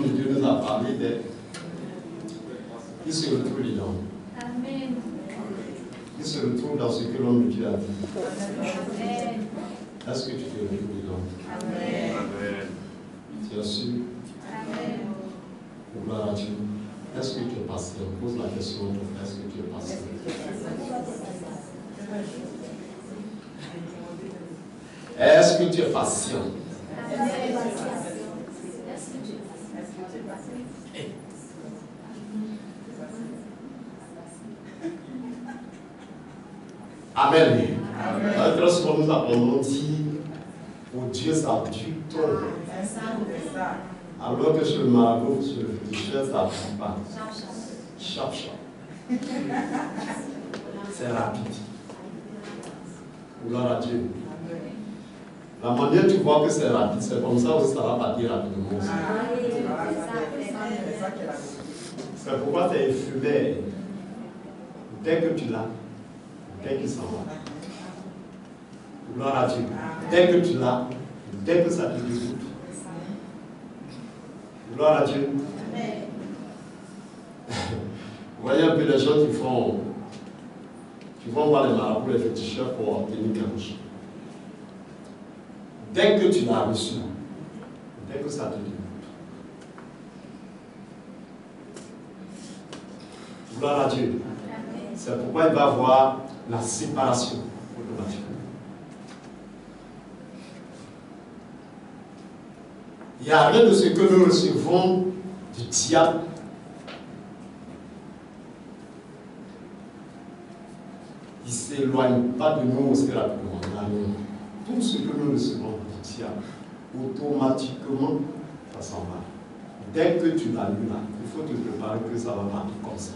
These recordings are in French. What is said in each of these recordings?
de Dieu nous a parlé d'elle, il se retrouve dedans. Amen. Il se retrouve dans ce que l'homme de Dieu a dit. Amen. Est-ce que tu te retrouves dedans? Amen. Tu as su? Amen. Gloire à Dieu. Est-ce que tu es patient? Pose la question à ton frère. Est-ce que tu es patient? Est-ce que tu es patient? Amen. Très souvent nous avons dit, pour Dieu ça dure trop. Alors que sur le marabout, sur le féticheur, ça ne prend pas. Chap, chap. C'est rapide. Gloire à Dieu. La manière tu vois que c'est rapide, c'est comme ça aussi ça va partir rapidement. C'est pourquoi tu es éphémère. Dès que tu l'as, dès qu'il s'en va. Gloire à Dieu. Dès que tu l'as, dès que ça te dégoûte. Gloire à Dieu. Vous voyez un peu les gens qui font. Tu vas voir les marabouts, les féticheurs pour obtenir quelque chose. Dès que tu l'as reçu, dès que ça te dégoûte. Gloire à Dieu. C'est pourquoi il va y avoir la séparation automatiquement. Il n'y a rien de ce que nous recevons du diable qui ne s'éloigne pas de nous aussi rapidement. Tout ce que nous recevons du diable, automatiquement, ça s'en va. Dès que tu l'as lu là, il faut te préparer que ça va partir comme ça.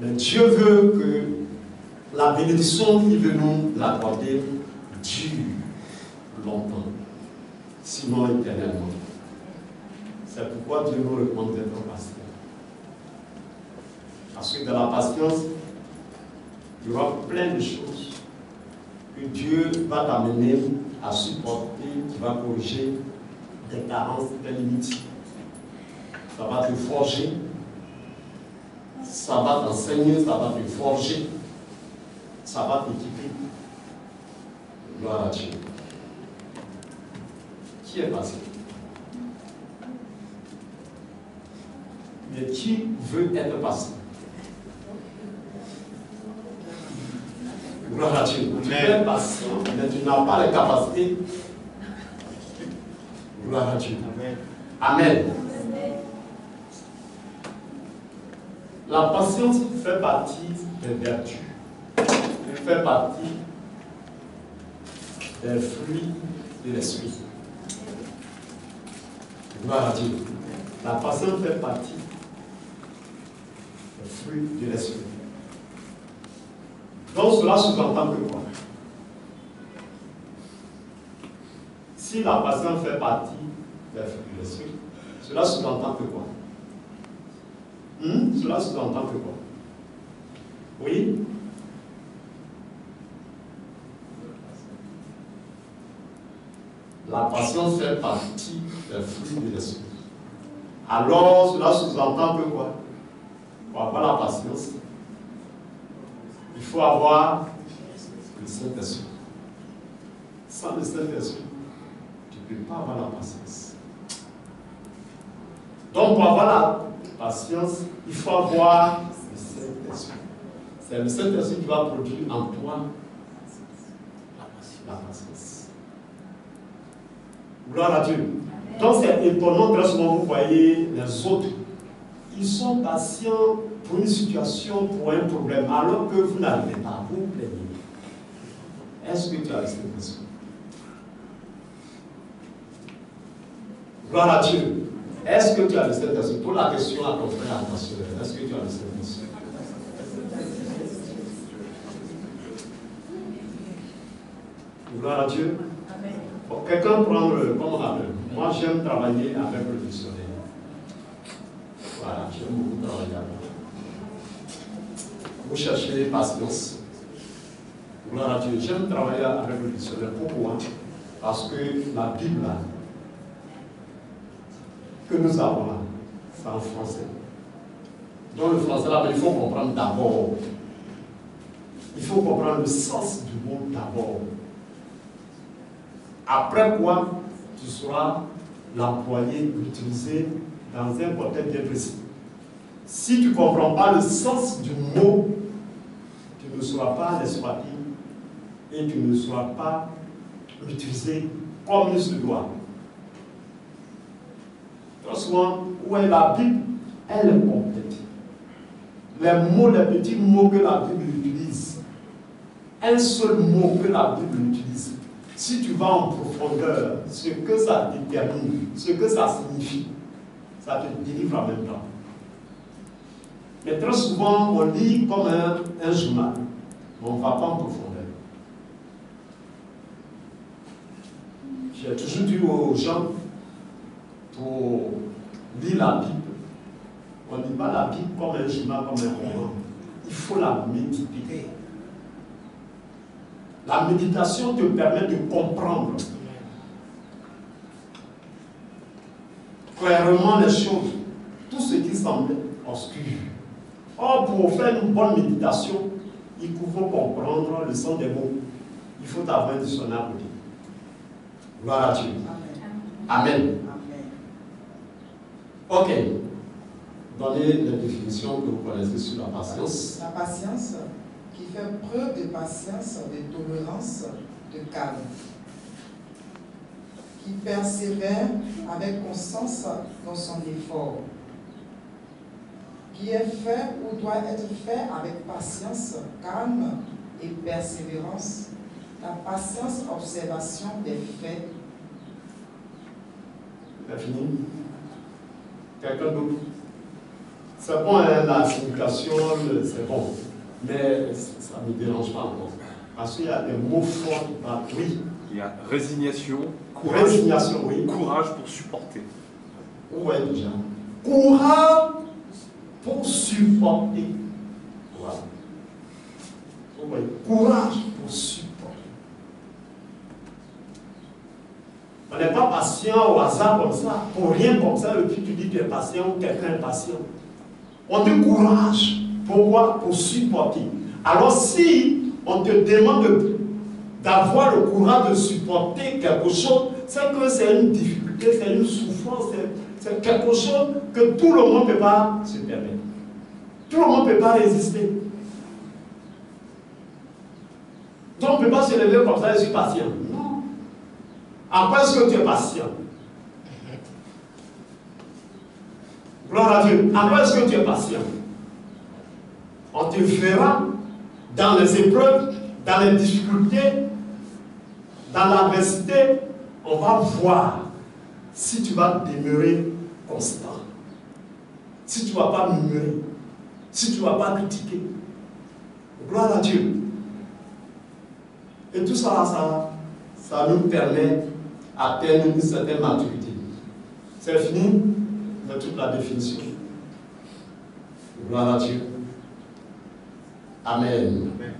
Mais Dieu veut que la bénédiction qui veut nous l'accorder dure longtemps, sinon éternellement. C'est pourquoi Dieu nous recommande d'être patient. Parce que dans la patience, il y aura plein de choses que Dieu va t'amener à supporter, qui va corriger des carences, des limites. Ça va te forger, ça va t'enseigner, ça va te forger, ça va t'équiper. Gloire à Dieu. Qui est patient? Mais qui veut être patient? Gloire à Dieu. Tu es patient, mais tu n'as pas les capacités. Gloire à Dieu. Amen. La patience fait partie des vertus. Elle fait partie des fruits de l'esprit. Gloire à Dieu. La patience fait partie des fruits de l'esprit. Donc cela sous-entend que quoi? Si la patience fait partie des fruits de l'esprit, cela sous-entend que quoi? Cela sous-entend que quoi? Oui? La patience fait partie des fruits de l'esprit. Alors, cela sous-entend que quoi? Pour avoir la patience, il faut avoir le Saint-Esprit. Sans le Saint-Esprit, tu ne peux pas avoir la patience. Donc, pour avoir la patience, il faut avoir le Saint-Esprit. C'est le Saint-Esprit qui va produire en toi la patience. Gloire à Dieu. Donc c'est étonnant, très souvent vous voyez les autres, ils sont patients pour une situation, pour un problème, alors que vous n'arrivez pas, vous vous plaignez. Est-ce que tu as le Saint-Esprit? Gloire à Dieu. Est-ce que tu as le Saint-Esprit? Pose la question à ton frère, à ta soeur. Est-ce que tu as le Saint-Esprit? Gloire à Dieu. Bon, quelqu'un prend le, comment on appelle? Moi j'aime travailler avec le dictionnaire. Voilà, j'aime beaucoup travailler avec. Vous cherchez patience. Gloire à Dieu. J'aime travailler avec le dictionnaire. Pourquoi? Parce que la Bible, que nous avons là, c'est en français. Donc le français là, il faut comprendre d'abord. Il faut comprendre le sens du mot d'abord. Après quoi, tu sauras l'employer, l'utiliser dans un contexte bien précis. Si tu ne comprends pas le sens du mot, tu ne sauras pas l'exploiter et tu ne sauras pas l'utiliser comme il se doit. Très souvent, où est la Bible? Elle est complète. Les mots, les petits mots que la Bible utilise, un seul mot que la Bible utilise, si tu vas en profondeur, ce que ça détermine, ce que ça signifie, ça te délivre en même temps. Mais très souvent, on lit comme un journal, mais on ne va pas en profondeur. J'ai toujours dit aux gens, pour lire la Bible, on ne lit pas la Bible comme un journal, comme un roman. Il faut la méditer. La méditation te permet de comprendre clairement les choses, tout ce qui semblait obscur. Or, pour faire une bonne méditation, il faut comprendre le sens des mots. Il faut avoir un dictionnaire à côté. Gloire à Dieu. Amen. Ok. Donnez la définition que vous connaissez sur la patience. La patience qui fait preuve de patience, de tolérance, de calme. Qui persévère avec constance dans son effort. Qui est fait ou doit être fait avec patience, calme et persévérance. La patience, observation des faits. C'est fini. Quelqu'un d'autre? C'est bon, hein, la signification, c'est bon. Mais ça ne me dérange pas encore. Parce qu'il y a des mots forts qui parlent. Oui. Il y a résignation, courage, Résignation, oui. Courage pour supporter. Où est déjà? Courage pour supporter. Voilà. Oui. Courage pour supporter. On n'est pas patient au hasard comme ça, pour rien comme ça, et puis tu dis que tu es patient ou quelqu'un est patient. On dit courage. Pourquoi? Pour supporter. Alors si on te demande d'avoir le courage de supporter quelque chose, c'est que c'est une difficulté, c'est une souffrance, c'est quelque chose que tout le monde ne peut pas se permettre. Tout le monde ne peut pas résister. Donc on ne peut pas se lever comme ça, je suis patient. Non. En quoi est-ce que tu es patient? Gloire à Dieu. En quoi est-ce que tu es patient? On te verra dans les épreuves, dans les difficultés, dans l'adversité, on va voir si tu vas demeurer constant, si tu ne vas pas murmurer, si tu ne vas pas critiquer. Gloire à Dieu. Et tout ça, ça nous permet d'atteindre une certaine maturité. C'est fini de toute la définition. Gloire à Dieu. Amen. Amen.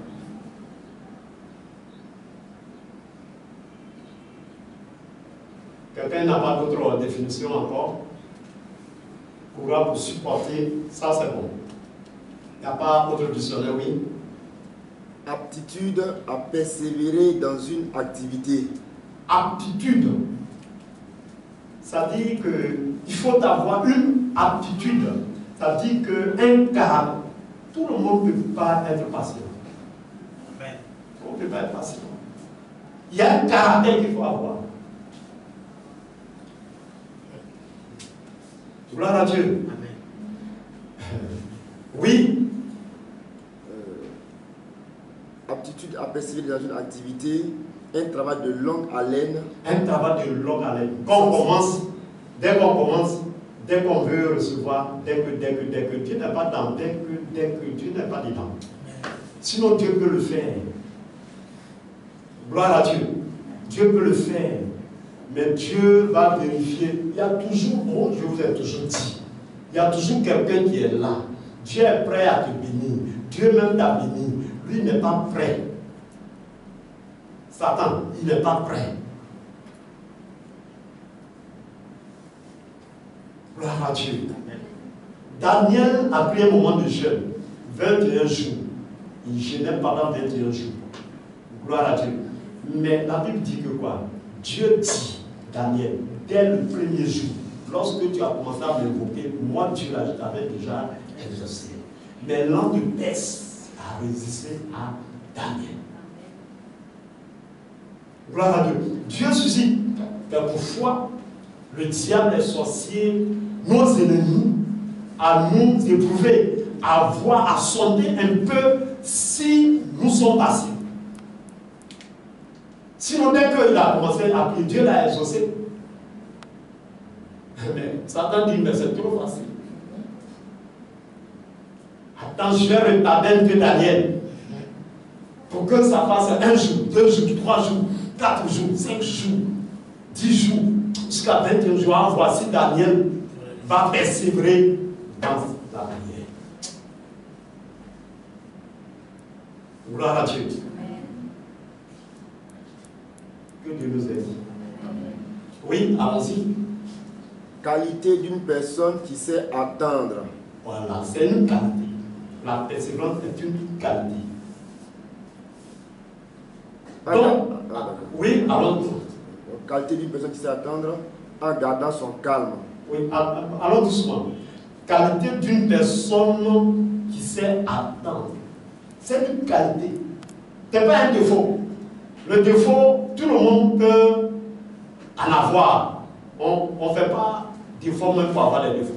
Quelqu'un n'a pas d'autre définition encore? Courage pour supporter, ça c'est bon. Il n'y a pas d'autre dictionnaire, oui? Aptitude à persévérer dans une activité. Aptitude. Ça dit qu'il faut avoir une aptitude. Ça dit qu'un caractère. Tout le monde ne peut pas être patient. Amen. On ne peut pas être patient. Il y a un caractère qu'il faut avoir. Gloire à Dieu. Amen. Oui. Aptitude à persévérer dans une activité, un travail de longue haleine. Un travail de longue haleine. Quand on commence, dès qu'on commence, dès qu'on veut recevoir, dès que Dieu n'est pas dans, dès que Dieu n'est pas dedans. Sinon Dieu peut le faire. Gloire à Dieu. Dieu peut le faire. Mais Dieu va vérifier. Il y a toujours, bon, je vous ai toujours dit, il y a toujours quelqu'un qui est là. Dieu est prêt à te bénir. Dieu même t'a béni. Lui n'est pas prêt. Satan, il n'est pas prêt. Gloire à Dieu. Daniel a pris un moment de jeûne, 21 jours. Il jeûnait pendant 21 jours. Gloire à Dieu. Mais la Bible dit que quoi? Dieu dit, Daniel, dès le premier jour, lorsque tu as commencé à m'invoquer, moi Dieu t'avais déjà exaucé. Mais l'an de Perse a résisté à Daniel. Gloire à Dieu. Dieu suscite. Parfois, le diable, les sorciers, nos ennemis, à nous éprouver, à voir, à sonder un peu si nous sommes passés. Sinon, dès qu'il a commencé à prier, Dieu l'a exaucé. Mais Satan dit, mais c'est trop facile. Attends, je vais retarder un peu Daniel. Pour que ça fasse 1 jour, 2 jours, 3 jours, 4 jours, 5 jours, 10 jours, jusqu'à 21 jours. Ah, voici Daniel va persévérer dans la prière. Gloire à Dieu. Que Dieu nous aide. Oui, allons-y. Qualité d'une personne qui sait attendre. Voilà, c'est une qualité. La persévérance est une qualité. Donc, oui, allons-y. Qualité d'une personne qui sait attendre en gardant son calme. Oui, allons doucement. Qualité d'une personne qui sait attendre. C'est une qualité. Ce n'est pas un défaut. Le défaut, tout le monde peut en avoir. On ne fait pas d'effort même pour avoir des défauts.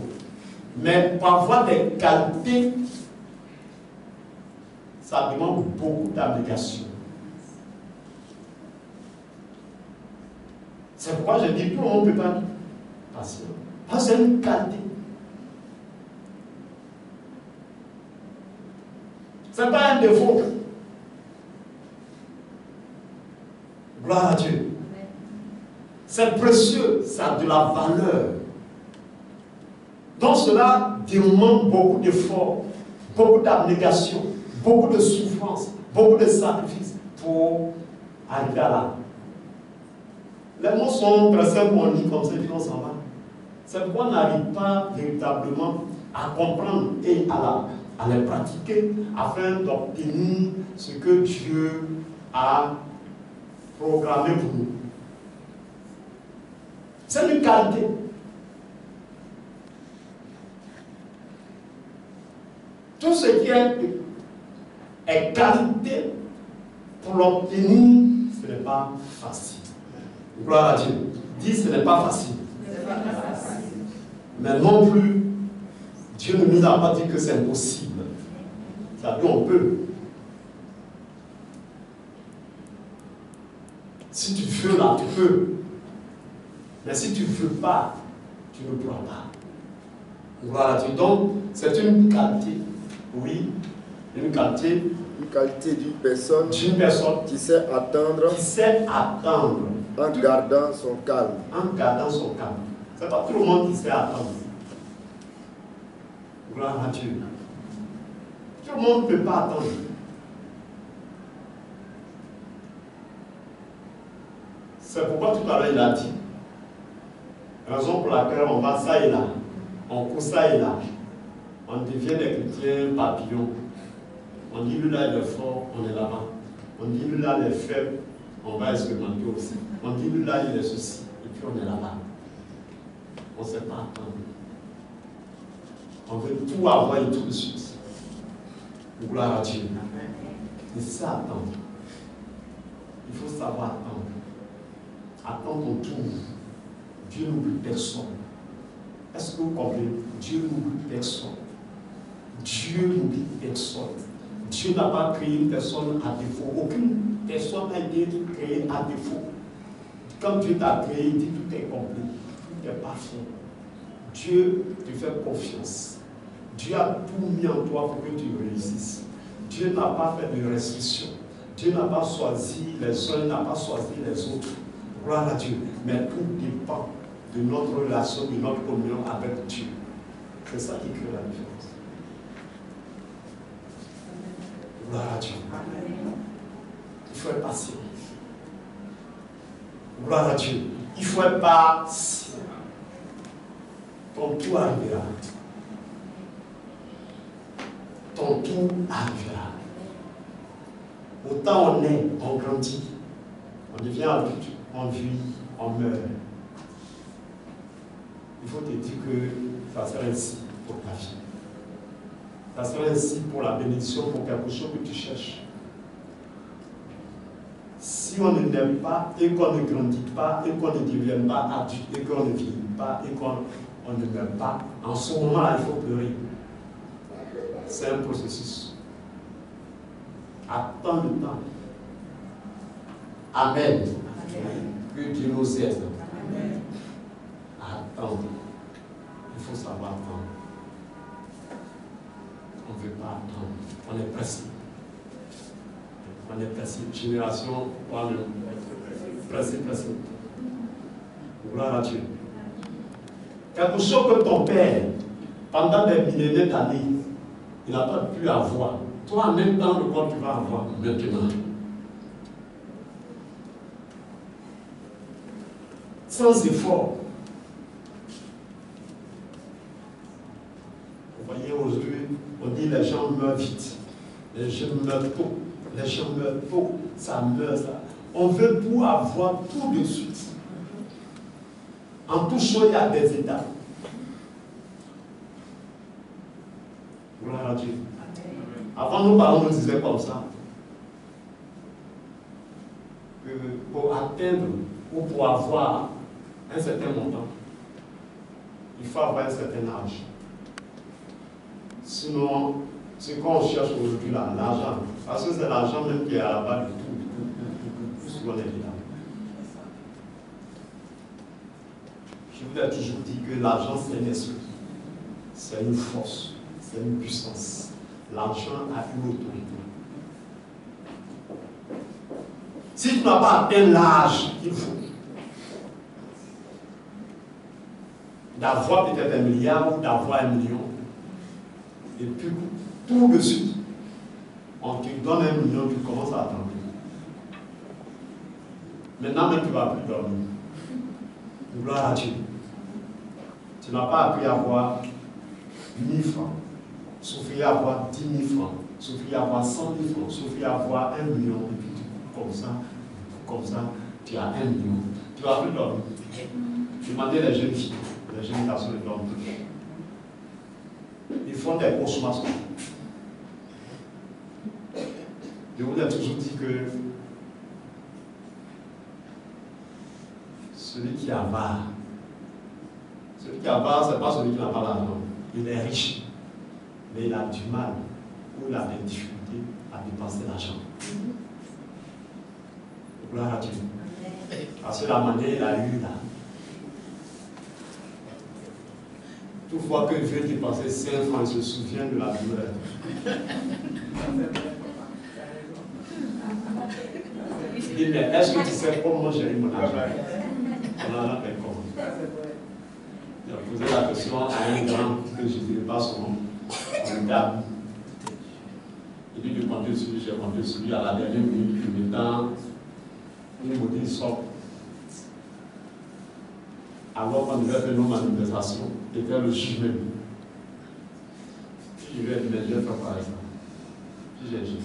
Mais pour avoir des qualités, ça demande beaucoup d'abnégation. C'est pourquoi je dis tout le monde ne peut pas être patient. Parce que c'est une qualité. Ce n'est pas un défaut. Gloire à Dieu. C'est précieux, ça a de la valeur. Donc cela demande beaucoup d'efforts, beaucoup d'abnégation, beaucoup de souffrance, beaucoup de sacrifices pour arriver à là. Les mots sont très simples, on lit comme ça et puis on s'en va. C'est pourquoi on n'arrive pas véritablement à comprendre et à les pratiquer afin d'obtenir ce que Dieu a programmé pour nous. C'est une qualité. Tout ce qui est qualité, pour l'obtenir, ce n'est pas facile. Gloire à Dieu. Dis, ce n'est pas facile. Mais non plus, Dieu ne nous a pas dit que c'est impossible. C'est-à-dire, on peut. Si tu veux là, tu peux. Mais si tu ne veux pas, tu ne pourras pas. Gloire à Dieu. Donc, c'est une qualité. Oui, une qualité. Une qualité d'une personne qui sait attendre. Qui sait attendre. En gardant son calme. En gardant son calme. Ce n'est pas tout le monde qui sait attendre. Gloire à Dieu. Tout le monde ne peut pas attendre. C'est pourquoi tout à l'heure il a dit. Raison pour laquelle on va ça et là. On court ça et là. On devient des chrétiens papillons. On dit lui là il est fort, on est là-bas. On dit lui là il est faible, on va expérimenter aussi. On dit lui là il est ceci, et puis on est là-bas. On ne sait pas attendre. On veut tout avoir et tout de suite. Gloire à Dieu. Et c'est ça attendre. Il faut savoir attendre. Attendre ton tour. Dieu n'oublie personne. Est-ce que vous comprenez? Dieu n'oublie personne. Dieu n'oublie personne. Dieu n'a pas créé une personne à défaut. Aucune personne n'a été créée à défaut. Quand Dieu t'a créé, il dit tout est complet, tout est parfait. Dieu te fait confiance. Dieu a tout mis en toi pour que tu réussisses. Dieu n'a pas fait de restrictions. Dieu n'a pas choisi les uns, il n'a pas choisi les autres. Gloire à Dieu. Mais tout dépend de notre relation, de notre communion avec Dieu. C'est ça qui crée la différence. Gloire à Dieu. Il faut être patient. Gloire à Dieu. Il faut être patient. ton tour arrivera. Ton tour arrivera. Autant on est, on grandit, on devient adulte, on vit, on meurt. Il faut te dire que ça sera ainsi pour ta vie. Ça sera ainsi pour la bénédiction, pour quelque chose que tu cherches. Si on ne n'aime pas et qu'on ne grandit pas et qu'on ne devient pas adulte et qu'on ne vieillit pas et qu'on ne meurt pas, en ce moment-là, il faut pleurer. C'est un processus. Attends le temps. Amen. Amen. Que Dieu nous aide. Amen. Attendre. Il faut savoir attendre. On ne veut pas attendre. On est pressé. On est pressé. Génération, on est pressé. Gloire à Dieu. Quelque chose que ton père, pendant des millénaires d'années, il n'a pas pu avoir. Toi, en même temps, le quoi tu vas avoir maintenant. Sans effort. Vous voyez, aujourd'hui, on dit les gens meurent vite. Les gens meurent tôt. Les gens meurent tôt. Ça meurt, ça. On veut tout avoir tout de suite. En tout chose, il y a des étapes. Gloire à Dieu. Avant, nos parents nous disaient comme ça. Que pour atteindre ou pour avoir un certain montant, il faut avoir un certain âge. Sinon, ce qu'on cherche aujourd'hui là, l'argent, parce que c'est l'argent même qui est à la base de tout ce qu'on est là. Je vous ai toujours dit que l'argent c'est un esprit, c'est une force, c'est une puissance. L'argent a une autorité. Si tu n'as pas atteint l'âge qu'il faut, d'avoir peut-être 1 milliard ou d'avoir 1 million, et puis tout de suite, on te donne 1 million, tu commences à attendre. Maintenant même tu ne vas plus dormir. Gloire à Dieu. Tu n'as pas appris à avoir 1000 francs. Souffrir à avoir 10 000 francs, souffrir à avoir 100 000 francs, souffrir à avoir 1 million, et puis comme ça, tu as 1 million. Tu vas plus dormir. Demandez les jeunes filles, les jeunes garçons ne dorment plus. Ils font des consommations. Je vous ai toujours dit que celui qui avare, ce n'est pas celui qui n'a pas l'argent. Il est riche. Mais il a du mal ou il a des difficultés à dépenser l'argent. Gloire à Dieu. Parce que la manière il a eu là. Toutefois que Dieu dépenser 5 francs, il se souvient de la douleur. Il dit, mais est-ce que tu sais comment gérer mon argent? On en appelle comment? Il a posé la question à un grand que je ne dirai pas son nom. Il dit de compter sur lui, j'ai compté sur lui à la dernière minute, il me tend une bouteille sort. Alors qu'on devait faire nos manifestations, c'était le juge même. Je lui ai dit, mais je vais faire pareil ça. Puis j'ai dit,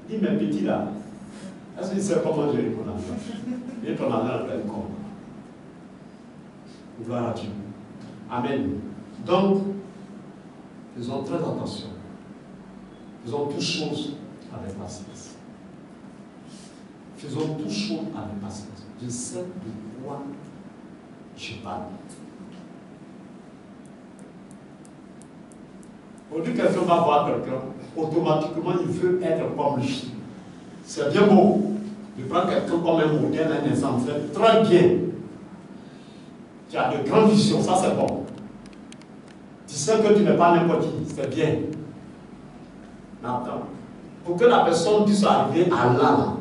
il dit, mais petit là, est-ce qu'il sait comment gérer mon argent? Et ton argent est plein corps. Gloire à Dieu. Amen. Donc, faisons très attention. Faisons toutes choses avec patience. Faisons toutes choses avec patience. Je sais de quoi je parle. Aujourd'hui, quelqu'un va voir quelqu'un, automatiquement il veut être comme lui. C'est bien beau de prendre quelqu'un comme un modèle, un exemple. C'est très bien. Tu as de grandes visions, ça c'est bon. Tu sais que tu n'es pas n'importe qui, c'est bien. Mais attends, pour que la personne puisse arriver à là,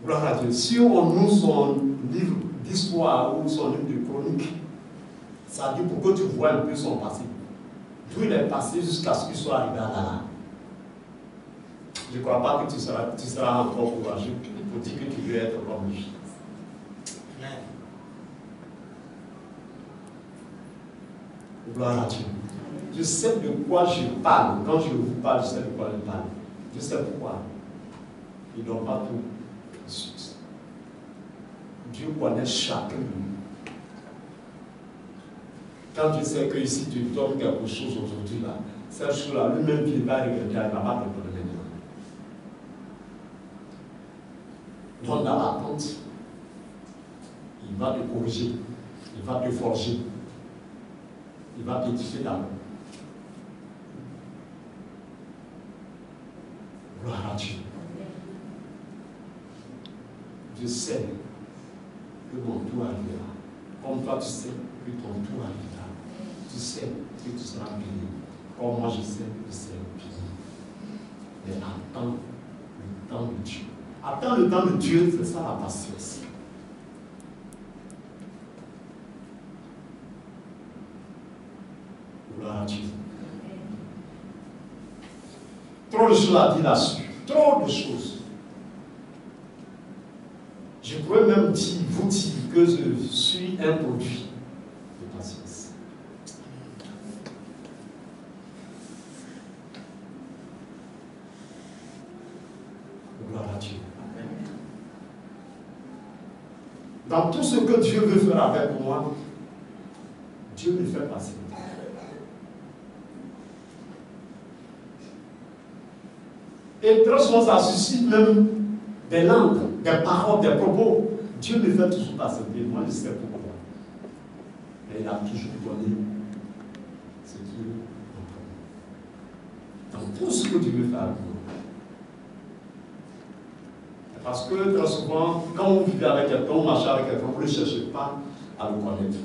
gloire à Dieu, si on ouvre son livre d'histoire ou son livre de chronique, ça dit pour que tu vois un peu son passé. D'où il est passé jusqu'à ce qu'il soit arrivé à là. Je ne crois pas que tu seras encore courageux pour dire que tu veux être comme lui. Gloire à Dieu. Je sais de quoi je parle. Quand je vous parle, je sais de quoi je parle. Je sais pourquoi. Il ne donne pas tout de suite. Dieu connaît chacun de nous. Quand tu sais que ici tu donnes quelque chose aujourd'hui là, cette chose-là, lui-même qui va regretter, il ne va pas te donner maintenant. Donc dans l'attente, il va te corriger, il va te forger, il va t'édifier d'abord. Gloire à Dieu. Je sais que mon tour arrivera. Comme toi tu sais que ton tour arrivera. Tu sais que tu seras béni. Comme moi je sais que je serai béni. Mais attends le temps de Dieu. Attends le temps de Dieu, c'est ça la patience. Gloire à Dieu. Trop de choses à dire là-dessus. Trop de choses. Je pourrais même vous dire que je suis un produit de patience. Gloire à Dieu. Dans tout ce que Dieu veut faire avec moi, Dieu me fait passer. Et très souvent, ça suscite même des langues, des paroles, des propos. Dieu me fait toujours patienter. Moi, je sais pourquoi. Mais il a toujours donné ce qu'il veut. Dans tout ce que Dieu veut faire avec moi. Parce que très souvent, quand on vit avec quelqu'un, on marche avec quelqu'un, vous ne cherchez pas à le connaître.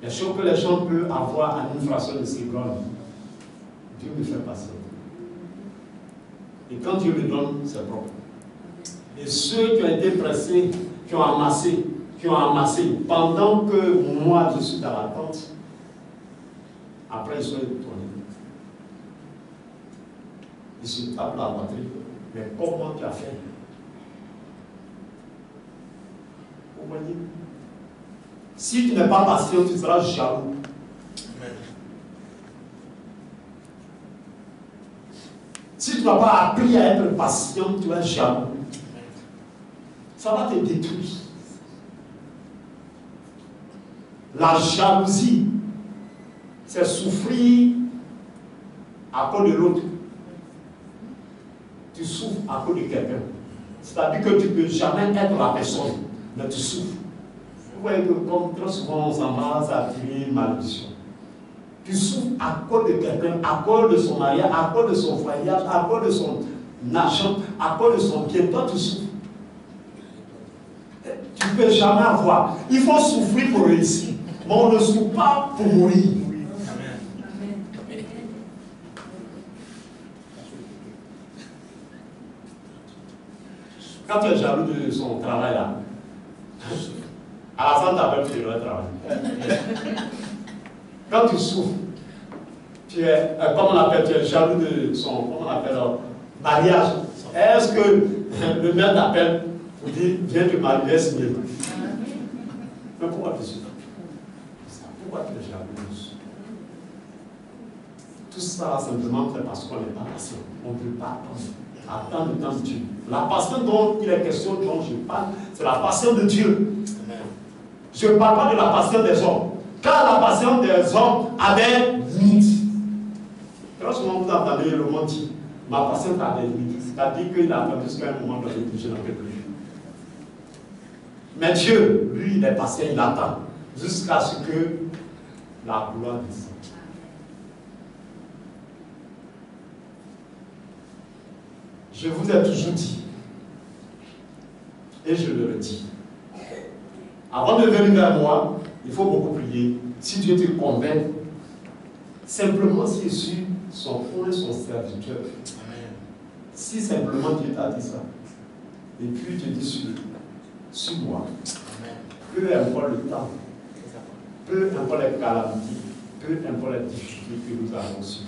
Les choses que les gens peuvent avoir à une fraction de seconde, Dieu me fait passer. Et quand Dieu me donne, c'est propre. Et ceux qui ont été pressés, qui ont amassé, pendant que moi je suis dans l'attente, après ils sont étonnés. Ils se tapent la poitrine. Mais comment tu as fait? Vous voyez? Si tu n'es pas patient, tu seras jaloux. Amen. Si tu n'as pas appris à être patient, tu es jaloux. Ça va te détruire. La jalousie, c'est souffrir à cause de l'autre. Tu souffres à cause de quelqu'un. C'est-à-dire que tu ne peux jamais être la personne, mais tu souffres. Vous voyez que comme très souvent on s'embrasse à attirer une malédiction. Tu souffres à cause de quelqu'un, à cause de son mariage, à cause de son voyage, à cause de son argent, à cause de son bien. Toi tu souffres. Tu ne peux jamais avoir. Il faut souffrir pour réussir. Mais on ne souffre pas pour mourir. Quand tu es jaloux de son travail là, à la fin t'appelles tu dois travailler. Quand tu souffres, tu es, comment on appelle, tu es jaloux de son, comment on appelle, mariage. Est-ce que le maire t'appelle pour dire viens te marier, signer? Mais pourquoi tu souffres? Pourquoi tu es jaloux? Tout ça simplement c'est parce qu'on n'est pas patient. On ne peut pas attendre le temps de Dieu. La patience dont il est question, dont je parle, c'est la patience de Dieu. Je ne parle pas de la patience des hommes. Car la patience des hommes avait limite. Très souvent vous entendez le monde dire, ma patience a des limites. C'est-à-dire qu'il a attendu jusqu'à un moment donné que je n'en peux plus. Mais Dieu, lui, il est patient, il attend. Jusqu'à ce que la gloire descende. Je vous ai toujours dit, et je le redis, avant de venir vers moi, il faut beaucoup prier. Si Dieu te convainc, simplement si je suis son fond et son serviteur. Amen. Si simplement Dieu t'a dit ça, et puis tu dis sur moi, amen. Peu importe le temps, peu importe les calamités, peu importe les difficultés que nous avons subies,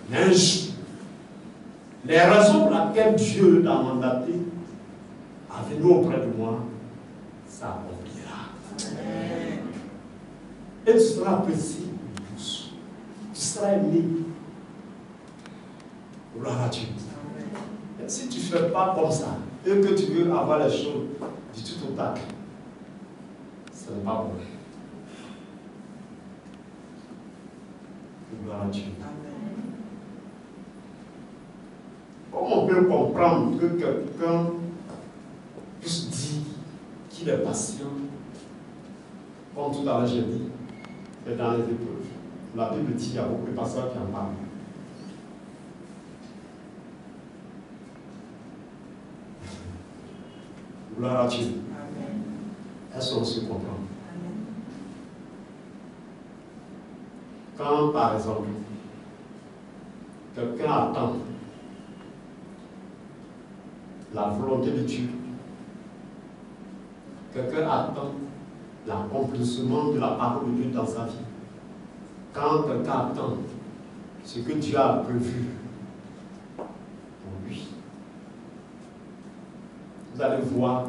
mais un jour, les raisons pour lesquelles Dieu t'a mandaté à venir auprès de moi, ça accomplira. Et tu seras apprécié de tous. Tu seras aimé. Gloire à Dieu. Et si tu ne fais pas comme ça, et que tu veux avoir les choses du tout au tac, ce n'est pas bon. Gloire à Dieu. Comment on peut comprendre que quelqu'un puisse dire qu'il est patient, comme tout à l'heure j'ai dit, et dans les épreuves. La Bible dit qu'il y a beaucoup de pasteurs qui en parlent. Gloire à Dieu. Est-ce qu'on se comprend? Quand, par exemple, quelqu'un attend la volonté de Dieu, quelqu'un attend l'accomplissement de la parole de Dieu dans sa vie, quand quelqu'un attend ce que Dieu a prévu pour lui, vous allez voir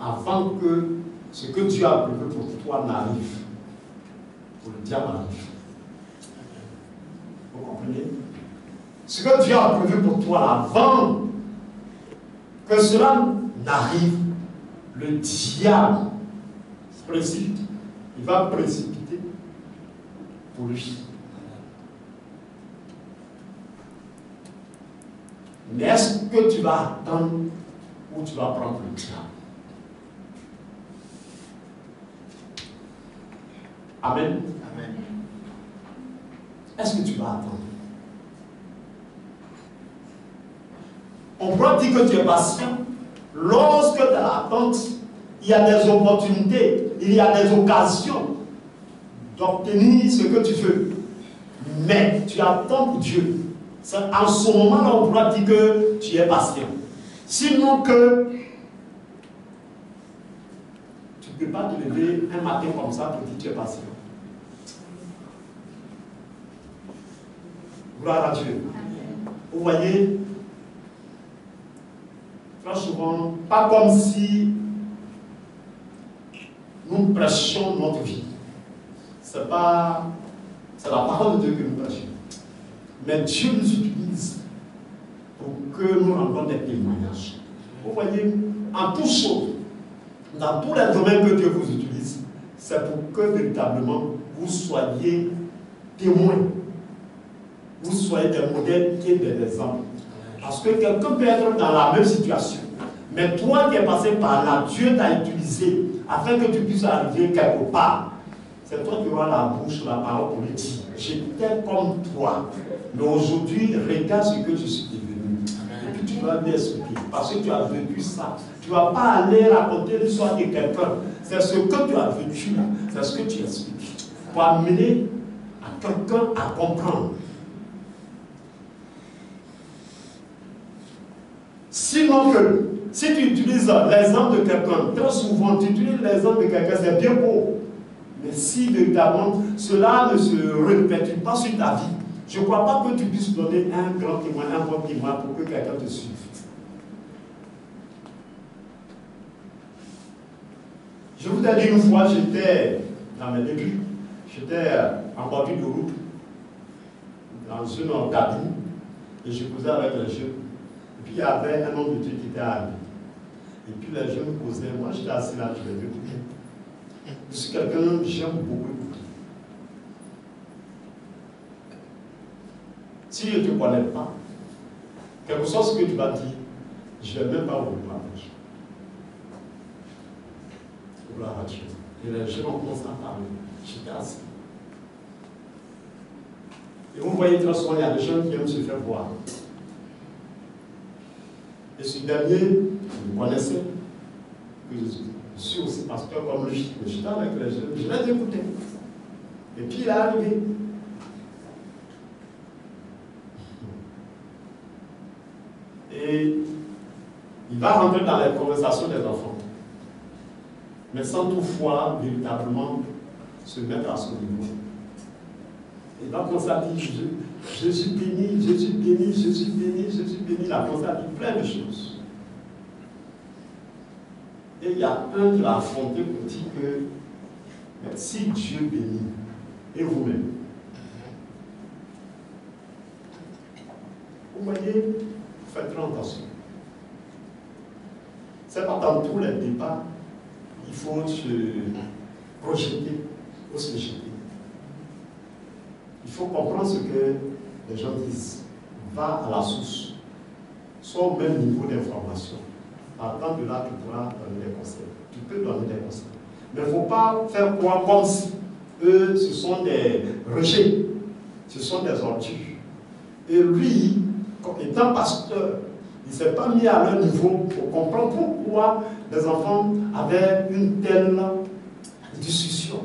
avant que ce que Dieu a prévu pour toi n'arrive, pour le diable arrive. Vous comprenez? Ce que Dieu a prévu pour toi avant que cela n'arrive, le diable précipite. Il va précipiter pour lui. Mais est-ce que tu vas attendre ou tu vas prendre le diable? Amen. Amen. Est-ce que tu vas attendre? On peut dire que tu es patient lorsque dans l'attente, il y a des opportunités, il y a des occasions d'obtenir ce que tu veux. Mais tu attends pour Dieu. C'est en ce moment-là, on pourra dire que tu es patient. Sinon que tu ne peux pas te lever un matin comme ça pour dire que tu es patient. Gloire à Dieu. Vous voyez, très souvent, pas comme si nous prêchions notre vie. C'est la parole de Dieu que nous prêchons. Mais Dieu nous utilise pour que nous rendions des témoignages. Vous voyez, en toutes choses, dans tous les domaines que Dieu vous utilise, c'est pour que véritablement vous soyez témoins. Vous soyez des modèles et des exemples. Parce que quelqu'un peut être dans la même situation. Mais toi qui es passé par là, Dieu t'a utilisé afin que tu puisses arriver quelque part. C'est toi qui auras la bouche, la parole pour lui dire. J'étais comme toi. Mais aujourd'hui, regarde ce que je suis devenu. Et puis tu vas lui expliquer. Parce que tu as vécu ça. Tu ne vas pas aller raconter l'histoire de quelqu'un. C'est ce que tu as vécu. C'est ce que tu expliques. Pour amener à quelqu'un à comprendre. Sinon que, si tu utilises l'exemple de quelqu'un, très souvent tu utilises l'exemple de quelqu'un, c'est bien beau. Mais si véritablement cela ne se répète pas sur ta vie, je ne crois pas que tu puisses donner un grand témoin, un bon témoin pour que quelqu'un te suive. Je vous ai dit une fois, j'étais dans mes débuts, j'étais en bordure de route, dans une cabine, et je causais avec les jeunes. Et puis il y avait un homme de Dieu qui était arrivé. Et puis les jeunes causaient, moi j'étais assis là, je les écoutais. Je suis quelqu'un que j'aime beaucoup écouter. Si je ne te connais pas, quelque chose que tu vas dire, je ne vais même pas vous parler. Gloire à Dieu. Et les gens ont commencé à parler. J'étais assis. Et vous voyez très souvent, il y a des gens qui aiment se faire voir. Et ce dernier, vous connaissez, que je suis aussi pasteur comme lui. Mais j'étais avec les jeunes, je les écoutais. Et puis il est arrivé. Et il va rentrer dans les conversations des enfants. Mais sans toutefois véritablement se mettre à son niveau. Il va commencer à dire Jésus béni, Jésus béni, Jésus béni, Jésus béni. Il a commencé à dire plein de choses. Et il y a un qui l'a affronté pour dire que si Dieu bénit, et vous-même, vous voyez, faites très attention. C'est pas dans tous les débats, il faut se projeter ou se jeter. Il faut comprendre ce que les gens disent. Va à la source. Sois au même niveau d'information. Partant de là, tu pourras donner des conseils. Tu peux donner des conseils. Mais il ne faut pas faire croire comme si eux, ce sont des rejets. Ce sont des ordures. Et lui, comme étant pasteur, il ne s'est pas mis à leur niveau pour comprendre pourquoi les enfants avaient une telle discussion.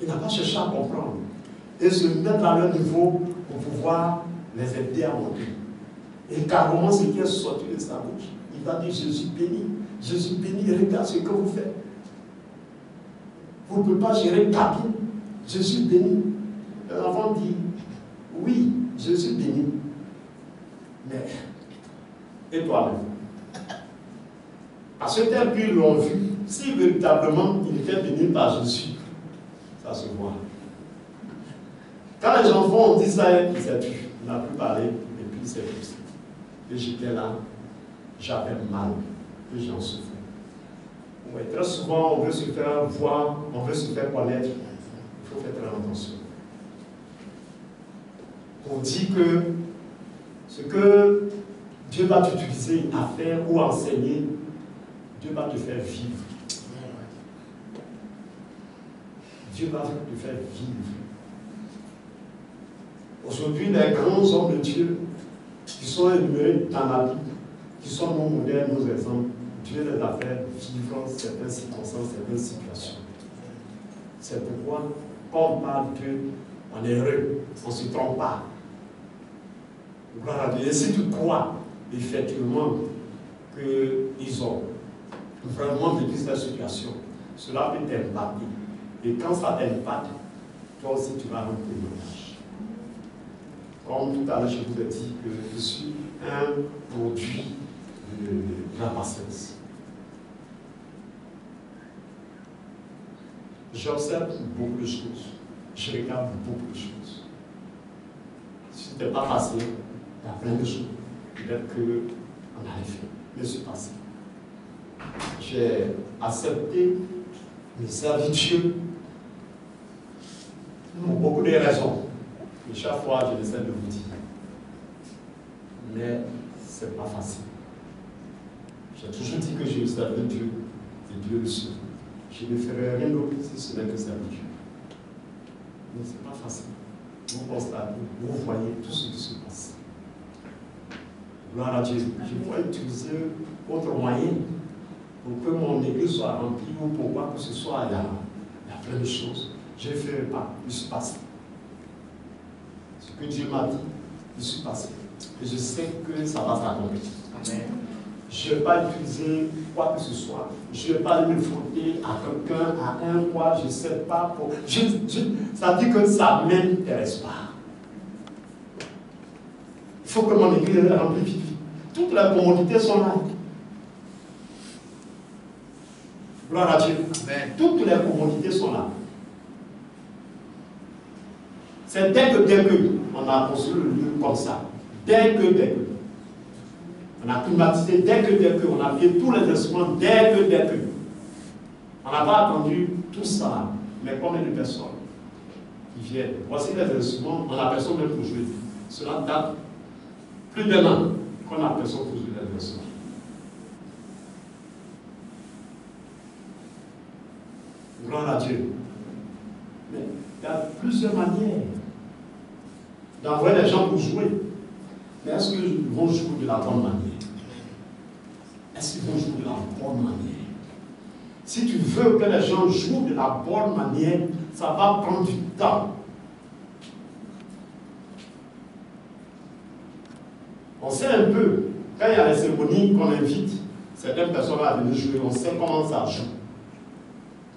Il n'a pas cherché à comprendre. Et se mettre à leur niveau pour pouvoir les aider à monter. Et carrément, ce qui est sorti de sa bouche, il va dire Jésus béni, regarde ce que vous faites. Vous ne pouvez pas gérer cabine, Jésus béni. Les enfants disent oui, Jésus béni. Mais, et toi-même? Parce que tel qu'ils l'ont vu, si véritablement il était béni par Jésus, ça se voit. Quand les enfants ont dit ça, il s'est tu, il n'a plus parlé, et puis il s'est poussé. Et j'étais là, j'avais mal, et j'en souffrais. Ouais, très souvent, on veut se faire voir, on veut se faire connaître, il faut faire très attention. On dit que ce que Dieu va t'utiliser à faire ou à enseigner, Dieu va te faire vivre. Dieu va te faire vivre. Aujourd'hui, les grands hommes de Dieu qui sont énumérés dans la Bible, qui sont nos modèles, nos exemples, Dieu les a fait vivre certaines circonstances, certaines situations. C'est pourquoi, quand on parle d'eux, on est heureux, on ne se trompe pas. Gloire à Dieu. Et si tu crois effectivement qu'ils ont vraiment vécu cette situation, cela peut t'impacter. Et quand ça t'impacte, toi aussi tu vas rendre témoignage. Comme tout à l'heure, je vous ai dit que je suis un produit de la patience. J'observe beaucoup de choses. Je regarde beaucoup de choses. Si tu n'es pas patient, il y a plein de choses. Peut-être qu'on allait faire. Mais je suis patient. J'ai accepté de servir Dieu pour beaucoup de raisons. Et chaque fois, je essaie de vous dire. Mais ce n'est pas facile. J'ai toujours dit que je servais Dieu et Dieu le seul. Je ne ferai rien d'autre si ce n'est que servir Dieu. Mais ce n'est pas facile. Vous constatez, vous voyez tout ce qui se passe. Gloire à Dieu. Je dois utiliser autre moyen pour que mon église soit remplie ou pour quoi que ce soit. Il y a plein de choses. Je ne ferai pas. Je suis passé. Ce que Dieu m'a dit, je suis passé. Et je sais que ça va s'accomplir. Amen. Je ne vais pas utiliser quoi que ce soit. Je ne vais pas me frotter à quelqu'un, à un quoi, je ne sais pas. Ça dit que ça ne m'intéresse pas. Il faut que mon église est remplie vite. Toutes les commodités sont là. Gloire à Dieu. Amen. Toutes les commodités sont là. C'est dès que on a construit le lieu comme ça. Dès que. On a climatisé dès que. On a fait tous les instruments dès que. On n'a pas attendu tout ça. Mais combien de personnes qui viennent? Voici les instruments, on n'a personne même pour jouer. Cela date plus d'un an qu'on n'a personne pour jouer les instruments. Gloire à Dieu. Mais il y a plusieurs manières d'envoyer les gens pour jouer. Mais est-ce qu'ils vont jouer de la bonne manière? Est-ce qu'ils vont jouer de la bonne manière? Si tu veux que les gens jouent de la bonne manière, ça va prendre du temps. On sait un peu, quand il y a les cérémonies qu'on invite certaines personnes à venir jouer, on sait comment ça joue.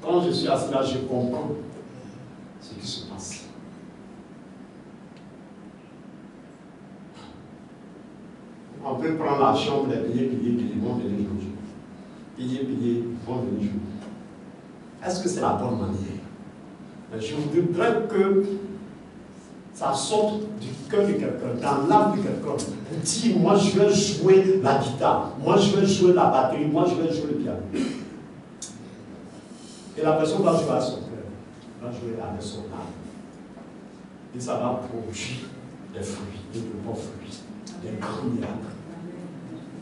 Quand je suis assis là, je comprends ce qui se passe. On peut prendre la chambre, les billets, bon, venir jouer. payer, ils vont venir jouer. Est-ce que c'est la bonne manière? Mais je voudrais que ça sorte du cœur de quelqu'un, dans l'âme de quelqu'un. Vous dites, moi je vais jouer la guitare, moi je vais jouer la batterie, moi je vais jouer le piano. Et la personne va jouer à son cœur, va jouer avec son âme. Et ça va produire des fruits, des bons fruits, des grands miracles.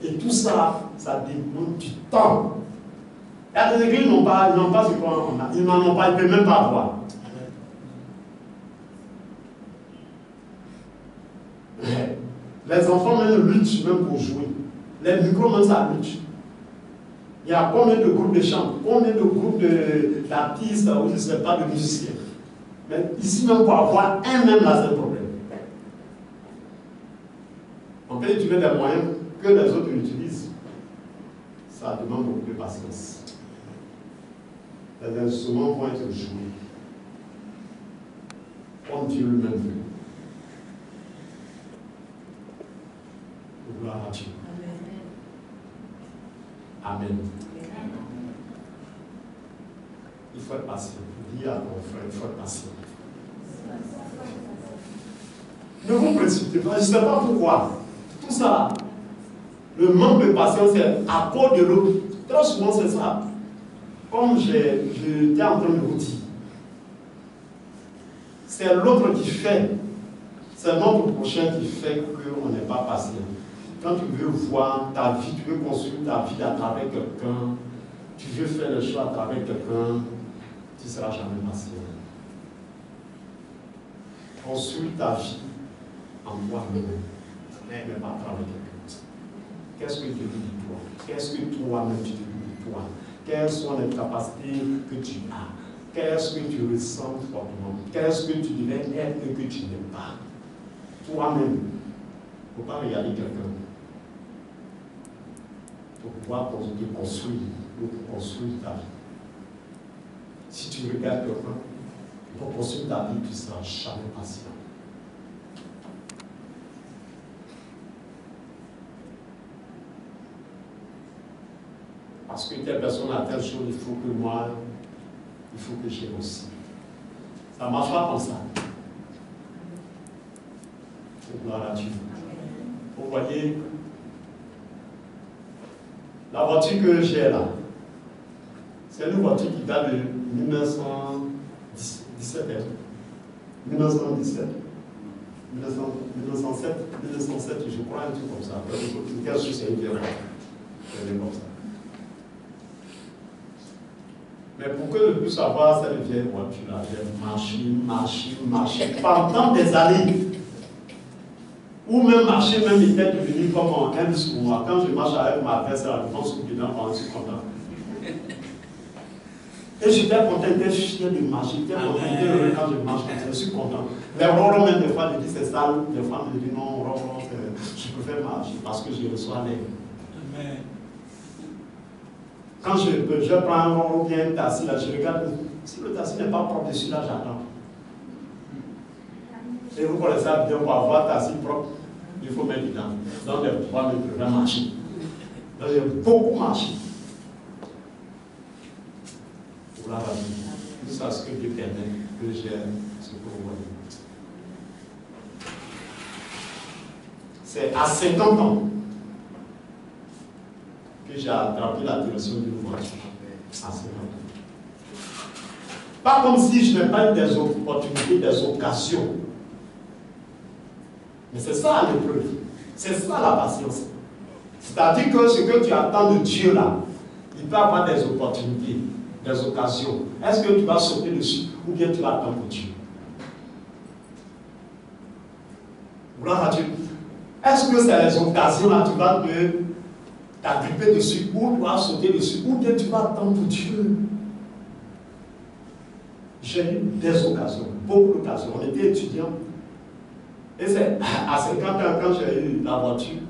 Et tout ça, ça demande du temps. Il y a des églises qui n'ont pas ce qu'on a. Ils n'en ont pas, ils ne peuvent même pas avoir. Les enfants même luttent même pour jouer. Les micros même ça lutte. Il y a combien de groupes de chant, combien de groupes d'artistes ou je ne sais pas de musiciens. Mais ici même pour avoir un même là c'est un problème. On peut utiliser des moyens que les autres utilisent. Ça demande beaucoup de patience. Les instruments vont être joués. Comme Dieu lui-même veut. Gloire à Dieu. Amen. Il faut être patient. Dis à ton frère, il faut être patient. Ne vous précipitez pas. Je ne sais pas pourquoi. Tout ça, le manque de patience, c'est à cause de l'autre. Très souvent, c'est ça. Comme j'étais en train de vous dire, c'est l'autre qui fait. C'est notre prochain qui fait qu'on n'est pas patient. Quand tu veux voir ta vie, tu veux construire ta vie à travers quelqu'un, tu veux faire le choix à travers quelqu'un, tu ne seras jamais patient. Construis ta vie en toi-même, mais pas à travers quelqu'un. Qu'est-ce que tu dis de toi? Qu'est-ce que toi-même tu te dis de toi? Quelles sont les capacités que tu as? Qu'est-ce que tu ressens fortement? Qu'est-ce que tu devais être et que tu n'es pas? Toi-même. Il ne faut pas regarder quelqu'un. Pour pouvoir te construire, pour construire ta vie. Si tu regardes quelqu'un, pour construire ta vie, tu ne seras jamais patient. Parce que telle personne a telle chose, il faut que moi, il faut que j'ai aussi. Ça ne marche pas comme ça. Gloire à Dieu. Vous voyez, la voiture que j'ai là, c'est une voiture qui date de 1917. 1917. 1907, je crois, un truc comme ça. C'est une vieille voiture. C'est comme ça. Mais pour que je puisse avoir cette vieille voiture-là, j'ai marché pendant des années. Ou même marcher, même était devenu comme un luxe pour moi. Quand je marche avec ma veste, je pense que je suis content. Et j'étais content, j'étais fier de marcher, j'étais content, quand je marche, je suis content. Les ronrons, même des fois, je dis c'est sale, des fois, je dis non, ronron, je préfère marcher parce que je reçois l'air. Amen. Quand je prends un ronron bien un taxi, là, je regarde, si le taxi n'est pas propre dessus, là, j'attends. Et vous connaissez ça bien, pour avoir taxi propre, il faut mettre dedans. Donc, les 3 mètres, je vais marcher. Donc, j'ai beaucoup marché. Voilà, tout ça, ce que Dieu permet, que j'ai ce que vous voyez. C'est à 50 ans que j'ai attrapé la direction d'une voiture. À 50 ans. Pas comme si je n'ai pas eu des opportunités, des occasions. Mais c'est ça l'épreuve. C'est ça la patience. C'est-à-dire que ce que tu attends de Dieu là, il peut avoir des opportunités, des occasions. Est-ce que tu vas sauter dessus ou bien tu vas attendre Dieu? Gloire à Dieu. Est-ce que c'est les occasions là, tu vas t'agripper dessus ou tu vas sauter dessus ou bien tu vas attendre Dieu? J'ai eu des occasions, beaucoup d'occasions. On était étudiants. Et c'est à 50 ans, quand j'ai eu la voiture,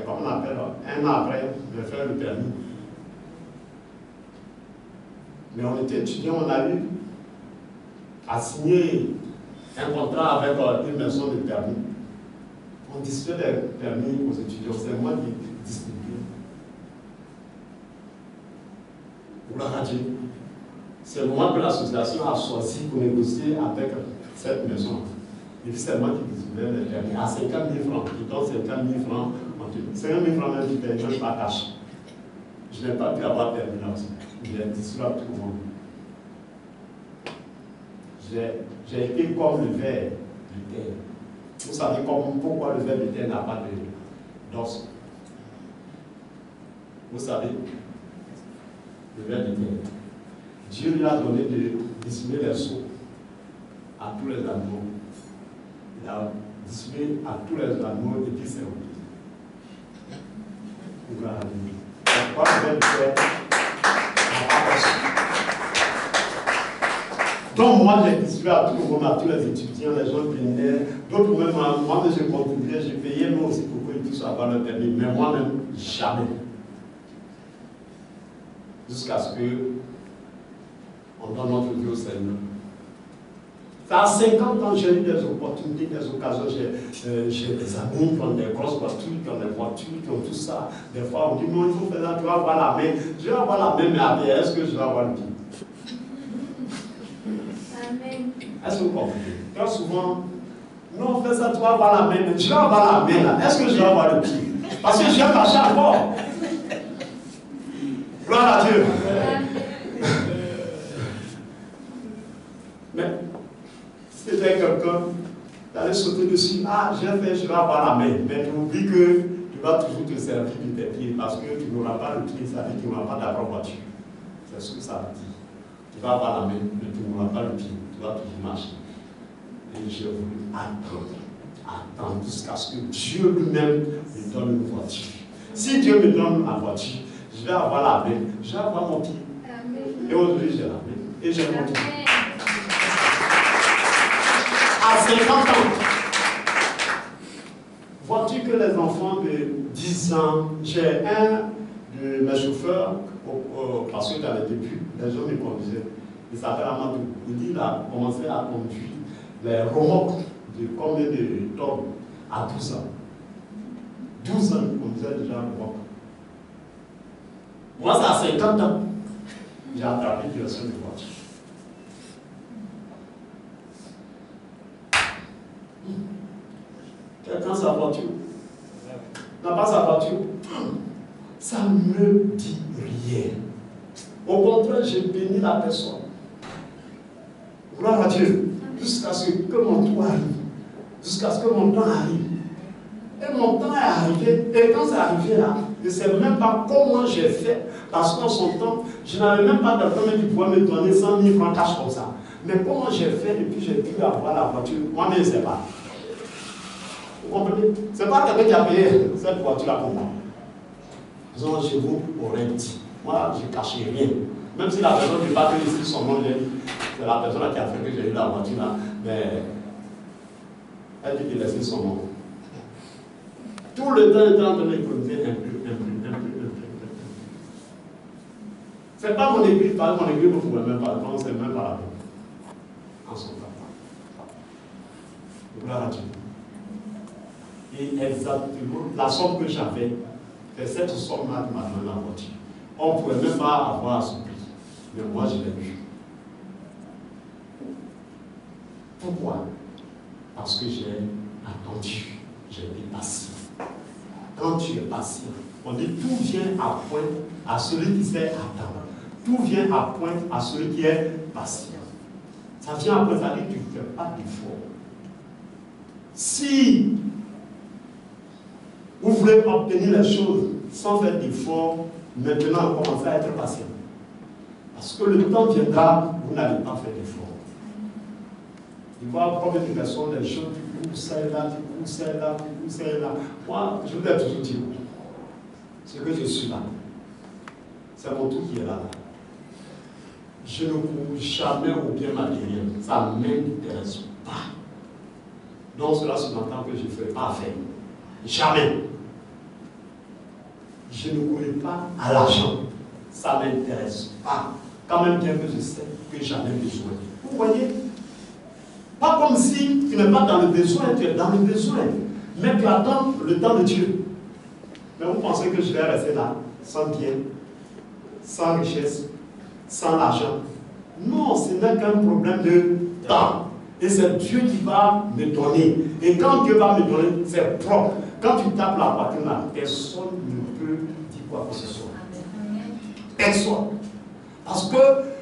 comme on appelle, un an après, je vais faire le permis. Mais on était étudiants, on a eu à signer un contrat avec une maison de permis. On distribuait des permis aux étudiants, c'est moi qui distribuais. Gloire à Dieu. C'est le moment que l'association a choisi pour négocier avec cette maison. Et puis c'est moi qui distribuais les permis à 50 000 francs. Ils donnent 50 000 francs. 50 000 francs, même si je n'ai pas cash. Je n'ai pas pu avoir permis là aussi. J'ai distribué à tout le monde. J'ai été comme le ver du terre. Vous savez pourquoi le ver du terre n'a pas d'os. Vous savez, le ver du terre. Dieu lui a donné de distribuer les seaux à tous les animaux. Il a distribué à tous les animaux et puis c'est oublié. Pourquoi le ver du terre n'a pas d'os? Donc moi j'ai distribué à tout le monde, à tous les étudiants, les gens vénaient, d'autres même, moi-même j'ai contribué, j'ai payé moi aussi pour qu'ils puissent avoir leur permis, mais moi-même, jamais. Jusqu'à ce que on donne notre vie au Seigneur. À 50 ans, j'ai eu des opportunités, des occasions, j'ai des amis qui ont des grosses voitures, qui ont des voitures, qui ont tout ça. Des fois on dit non, il faut faire ça, tu vas avoir la main. Je vais avoir la main, mais après, est-ce que je vais avoir le pied? Est-ce que vous comprenez? Quand souvent, non, fais ça, tu vas avoir la main, mais tu vas avoir la main là. Est-ce que je vais avoir le pied? Parce que je vais marcher encore. Gloire à Dieu. Mais, si c'était quelqu'un, d'aller sauter dessus, ah, j'ai fait, je vais avoir la main. Mais tu oublies que tu vas toujours te servir de tes pieds parce que tu n'auras pas le pied, ça veut dire que tu n'auras pas d'accord voiture. C'est ce que ça veut dire. Tu vas avoir la main, mais tu n'auras pas le pied. Tu vas toujours marcher. Et j'ai voulu attendre jusqu'à ce que Dieu lui-même me donne une voiture. Si Dieu me donne ma voiture, je vais avoir la main, je vais avoir mon pied. Amen. Et aujourd'hui, j'ai la main et j'ai mon pied. À 50 ans, vois-tu que les enfants de 10 ans, j'ai un de mes chauffeurs, parce que dans les débuts, les gens me conduisaient. Il s'appelle Amadou. Il dit qu'il a commencé à conduire les remorques de combien de tonnes à 12 ans. 12 ans, il conduisait déjà le remorque. Moi, c'est à 50 ans. J'ai attrapé une direction de voiture. Quelqu'un sa voiture n'a pas sa voiture. Ça ne me dit rien. Au contraire, j'ai béni la personne. Gloire à Dieu. Jusqu'à ce que mon tour arrive. Jusqu'à ce que mon temps arrive. Et mon temps est arrivé. Et quand c'est arrivé là, je ne sais même pas comment j'ai fait. Parce qu'en son temps, je n'avais même pas quelqu'un qui pouvait me donner 100 000 francs cash comme ça. Mais comment j'ai fait et puis j'ai pu avoir la voiture. Moi-même, je ne sais pas. Vous comprenez? Ce n'est pas quelqu'un qui a payé cette voiture-là pour moi. Disons, je vous aurais dit. Moi, je ne cachais rien. Même si la personne ne pas ici son nom, c'est la personne qui a fait que j'ai eu la voiture là, mais elle dit qu'il a laissé son nom. Tout le temps, il était en train d'économiser un peu. C'est pas mon église, par exemple, mon église ne pouvait même pas, non, c'est même pas la même. En son temps. Gloire à Dieu. Et exactement, la somme que j'avais, c'est cette somme-là qui m'a donné la voiture. On ne pouvait même pas avoir ce prix. Mais moi, je l'ai eu. Pourquoi? Parce que j'ai attendu. J'ai été patient. Quand tu es patient, on dit tout vient à point à celui qui sait attendre. Tout vient à point à celui qui est patient. Ça vient à point, ça dit que tu ne fais pas d'effort. Si vous voulez obtenir les choses sans faire d'effort, maintenant commencez à être patient. Parce que le temps viendra, vous n'allez pas faire d'effort. Il va y avoir combien de personnes, les gens qui courent celle-là, qui courent celle-là, qui courent celle-là. Moi, je vous l'ai toujours dit, c'est que je suis là. C'est mon tour qui est là. Je ne cours jamais au bien matériel. Ça ne m'intéresse pas. Donc cela sous-entend que je ne ferai pas affaire. Jamais. Je ne cours pas à l'argent. Ça ne m'intéresse pas. Quand même bien que je sais que j'en ai besoin. Vous voyez? Pas comme si tu n'es pas dans le besoin, tu es dans le besoin. Mais tu attends le temps de Dieu. Mais vous pensez que je vais rester là, sans bien, sans richesse, sans l'argent. Non, ce n'est qu'un problème de temps. Et c'est Dieu qui va me donner. Et quand Dieu va me donner, c'est propre. Quand tu tapes la poitrine là, personne ne peut dire quoi que ce soit. Personne. Parce que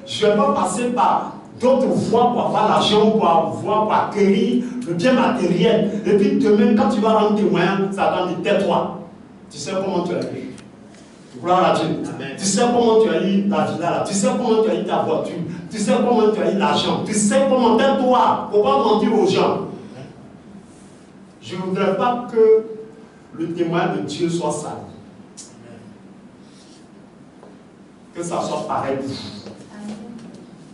je ne vais pas passer par d'autres voies pour avoir l'argent, pour acquérir le bien matériel. Et puis demain, quand tu vas rendre témoin, ça va dire tais-toi. Tu sais comment tu as eu. Gloire à Dieu. Amen. Tu sais comment tu as eu la villa là. Tu sais comment tu as eu ta voiture. Tu sais comment tu as eu l'argent. Tu sais comment tais-toi. Il ne faut pas mentir aux gens. Je ne voudrais pas que le témoin de Dieu soit sale. Que ça soit pareil pour vous.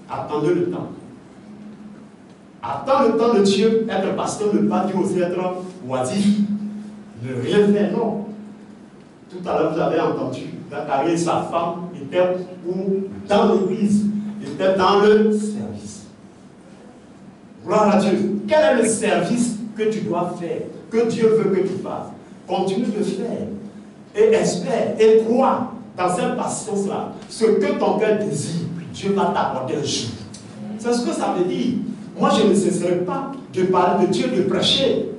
Attendez le temps. Attends le temps de Dieu. Être pasteur ne veut pas dire aussi être oisif. Ne rien faire, non. Tout à l'heure, vous avez entendu, Zacharie et sa femme étaient dans l'église, étaient dans le service. Gloire à Dieu. Quel est le service que tu dois faire, que Dieu veut que tu fasses? Continue de faire. Et espère, et crois dans cette patience-là. Ce que ton cœur désire, Dieu va t'accorder un jour. C'est ce que ça veut dire. Moi, je ne cesserai pas de parler de Dieu, de prêcher.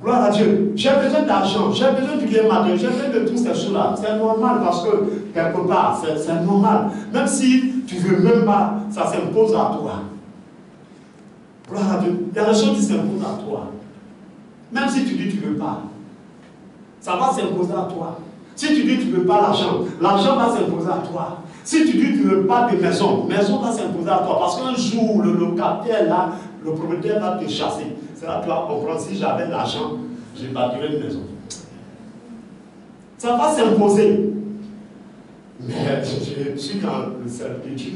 Gloire à Dieu. J'ai besoin d'argent, j'ai besoin du bien matériel, j'ai besoin de toutes ces choses-là. C'est normal parce que, quelque part, c'est normal. Même si tu ne veux même pas, ça s'impose à toi. Gloire à Dieu. Il y a des choses qui s'imposent à toi. Même si tu dis que tu ne veux pas, ça va s'imposer à toi. Si tu dis que tu ne veux pas l'argent, l'argent va s'imposer à toi. Si tu dis que tu ne veux pas de maison, maison va s'imposer à toi. Parce qu'un jour, le locataire là, le propriétaire va te chasser. C'est là que tu vas comprendre, si j'avais l'argent, je bâtirais une maison. Ça va s'imposer. Mais je suis dans le service de Dieu.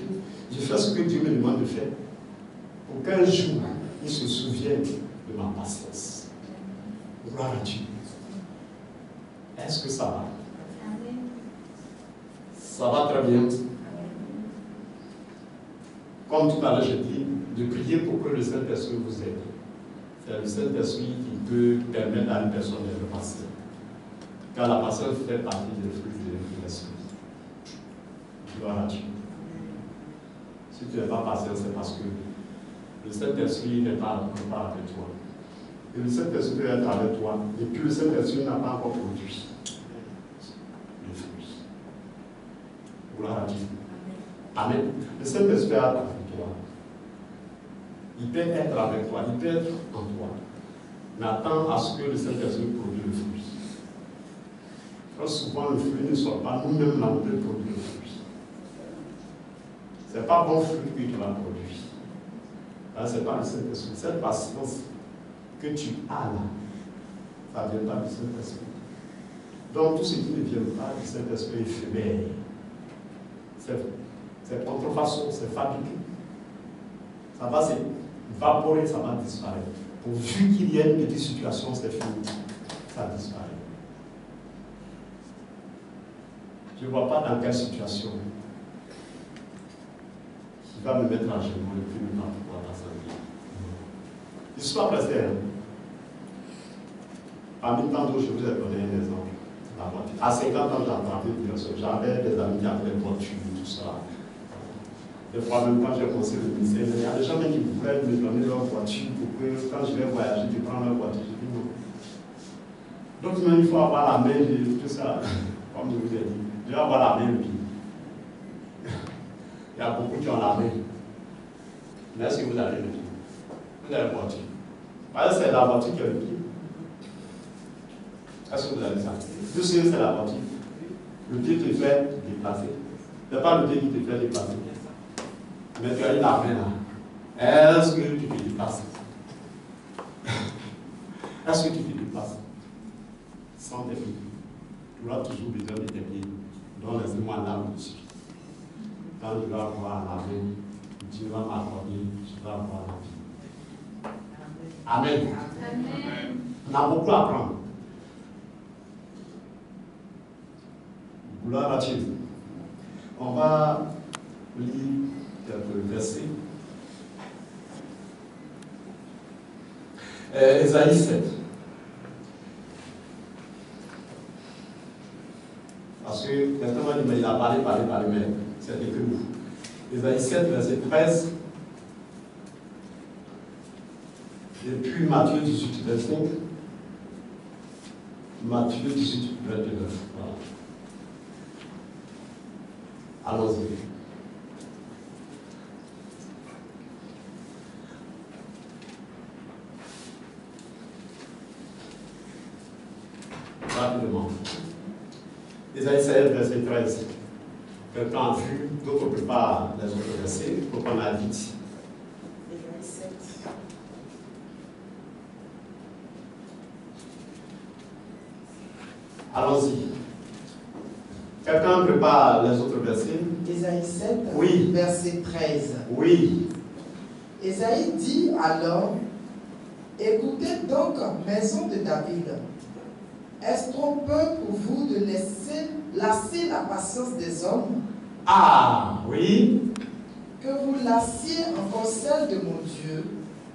Je fais ce que Dieu me demande de faire. Pour qu'un jour, il se souvienne de ma patience. Gloire à Dieu. Est-ce que ça va? Ça va très bien. Comme tout à l'heure, j'ai dit, de prier pour que le Saint-Esprit vous aide. C'est le Saint-Esprit qui peut permettre à une personne d'être patiente. Car la patience fait partie des fruits de l'Esprit. Gloire à Dieu. Si tu n'es pas patient, c'est parce que le Saint-Esprit n'est pas avec toi. Et le Saint-Esprit peut être avec toi. Et puis le Saint-Esprit n'a pas encore produit le fruit. Gloire à Dieu. Amen. Le Saint-Esprit est avec toi. Il peut être avec toi, il peut être en toi. Mais attends à ce que le Saint-Esprit produise le fruit. Quand souvent le fruit ne sort pas, nous-mêmes là, on peut produire le fruit. Ce n'est pas bon fruit que tu l'as produit. Là, ce n'est pas le Saint-Esprit. Cette patience que tu as là, ça ne vient pas du Saint-Esprit. Donc tout ce qui ne vient pas du Saint-Esprit est éphémère. C'est contrefaçon, c'est fabriqué. Ça va s'évaporer, ça va disparaître. Pourvu qu'il y ait une petite situation, c'est fini. Ça disparaît. Je ne vois pas dans quelle situation il va me mettre à genoux et puis ne pas pouvoir passer. Je suis pas pressé. Parmi tant d'autres, je vous ai donné un exemple. La voiture. À 50 ans, j'ai attrapé une personne. J'avais des amis qui avaient une voiture, tout ça. Des fois, même quand j'ai commencé le lycée, il y a des gens qui voulaient me donner leur voiture pour que quand je vais voyager, tu prends leur voiture. Je dis non. Donc, même il faut avoir la main, tout ça, comme je vous ai dit. Je vais avoir la main, puis. Il y a beaucoup qui ont la main. Mais est-ce que vous avez le pied? Vous avez la voiture. Parce que c'est la voiture qui a le pied. Est-ce que vous avez ça? Tout ce que c'est la voiture. Le pied te fait déplacer. Ce n'est pas le pied qui te fait déplacer. Mais tu as eu la main là. Est-ce que tu te déplaces? Est-ce que tu te déplaces? Sans tes pieds. Tu auras toujours besoin de tes pieds. Donc laissez-moi là où je suis. Quand je vais avoir la main, Dieu va m'accorder, je vais avoir la vie. Amen. Amen. On a beaucoup à apprendre. Gloire à Dieu. On va lire quelques versets. Ésaïe 7. Parce que quelqu'un m'a dit, mais il a parlé, mais c'est écrit où? Ésaïe 7, verset 13. Et puis Matthieu 18, verset 5. Matthieu 18, 29. Voilà. Allons-y. Rapidement. Ésaïe 7, verset 13. Quelqu'un a vu, d'autres ne peuvent pas les autres versets. Il faut qu'on aille vite. Ésaïe 7. Allons-y. Quelqu'un prépare les autres versets? Ésaïe 7, Oui. verset 13. Oui. Ésaïe dit alors, écoutez donc, maison de David, est-ce trop peu pour vous de lasser la patience des hommes, Ah, oui. que vous lassiez encore celle de mon Dieu?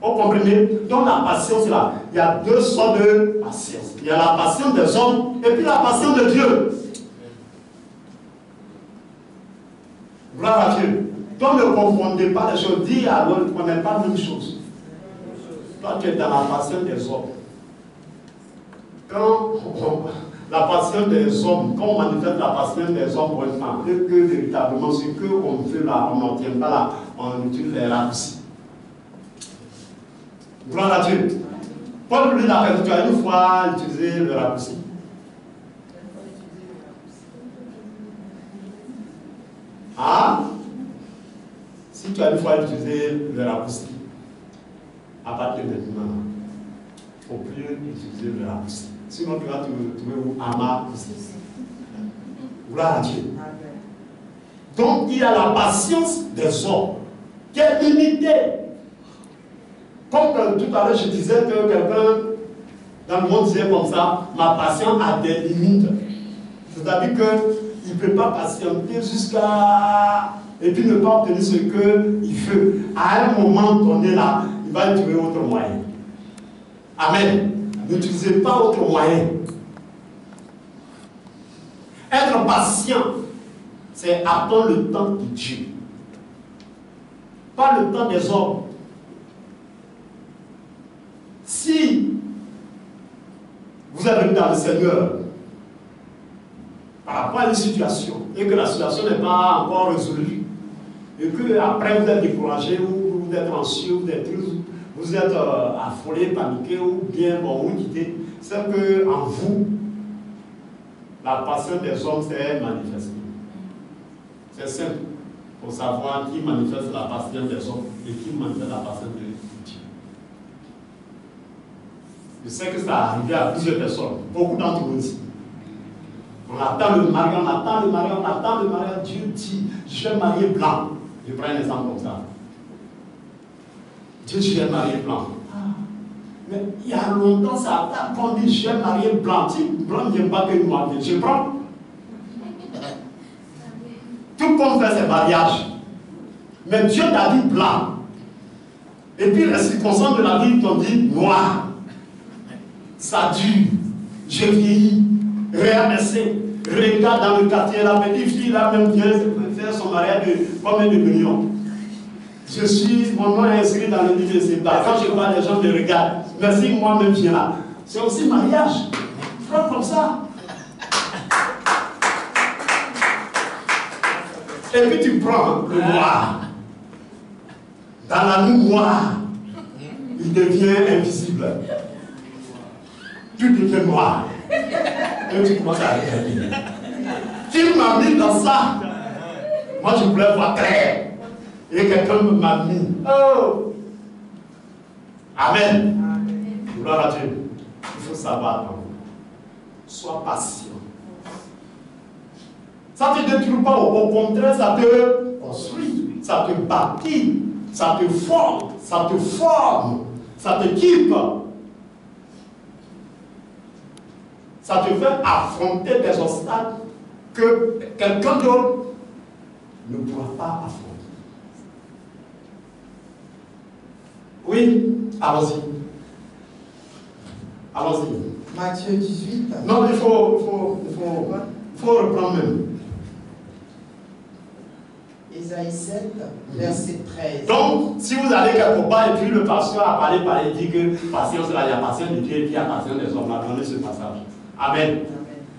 Vous comprenez? Donc la patience là, il y a deux sortes de patience. Il y a la patience des hommes et puis la patience de Dieu. Gloire à Dieu. Donc ne confondez pas les choses. Dis à l'autre qu'on n'est pas la même chose. Toi tu es dans la patience des hommes. Quand la patience des hommes, quand on manifeste la patience des hommes pour une femme, et que véritablement ce qu'on veut là, on n'en tient pas là, on utilise les raccourcis. Gloire à Dieu. Paul lui l'a fait, tu as une fois utilisé le raccourci. Ah, si tu as une fois utilisé le raccourci, à partir de maintenant, il ne faut plus utiliser le raccourci. Sinon, tu vas te trouver où Ama aussi. Gloire à Dieu. Donc, il y a la patience des hommes qui est limitée. Comme tout à l'heure, je disais que quelqu'un dans le monde disait comme ça, ma patience a des limites. C'est-à-dire qu'il ne peut pas patienter jusqu'à... et puis ne pas obtenir ce qu'il veut. À un moment donné là, il va trouver autre moyen. Amen. N'utilisez pas autre moyen. Être patient, c'est attendre le temps de Dieu. Pas le temps des hommes. Si vous êtes venu dans le Seigneur par rapport à une situation et que la situation n'est pas encore résolue et que après vous êtes découragé ou vous êtes anxieux, vous êtes affolé, paniqué ou bien bon, vous quittez, c'est que en vous la patience des hommes s'est manifestée. C'est simple pour savoir qui manifeste la patience des hommes et qui manifeste la patience de Dieu. Je sais que ça arrive à plusieurs personnes, beaucoup d'entre vous ici. On attend le mariage, on attend le mariage, on attend le mariage. Dieu dit, je vais marier blanc. Je prends un exemple comme ça. Dieu, je vais marier blanc. Mais il y a longtemps, ça a qu'on dit, je vais marier blanc. Si blanc ne vient pas que moi, je prends. Tout comme fait ses mariages. Mais Dieu t'a dit blanc. Et puis les circonstances de la vie t'ont dit noir. Ça dure, je vieillis, réabaissé. Regarde dans le quartier, la petite fille là même vient faire son mariage de combien de millions. Mon nom est inscrit dans le livre de Séba. Quand je vois les gens me regardent, merci, moi-même viens là. C'est aussi mariage. Prends comme ça. Et puis tu prends le noir. Dans la nuit noire, il devient invisible. Tout devient noir. Et tu commences à regarder. Qui m'a mis dans ça? Moi, je voulais voir clair. Et quelqu'un m'a mis. Oh! Amen. Gloire à Dieu. Il faut savoir. Sois patient. Ça ne te détruit pas. Au contraire, ça te construit. Ça te bâtit. Ça te forme. Ça te forme. Ça t'équipe. Ça te fait affronter des obstacles que quelqu'un d'autre ne pourra pas affronter. Oui, allons-y. Allons-y. Matthieu 18. Non, il faut reprendre même. Ésaïe 7, verset 13. Donc, si vous allez quelque part et puis le pasteur a parlé, il dit que patience, là, il y a patience de Dieu et puis il y a patience des hommes. Là, donnez ce passage. Amen.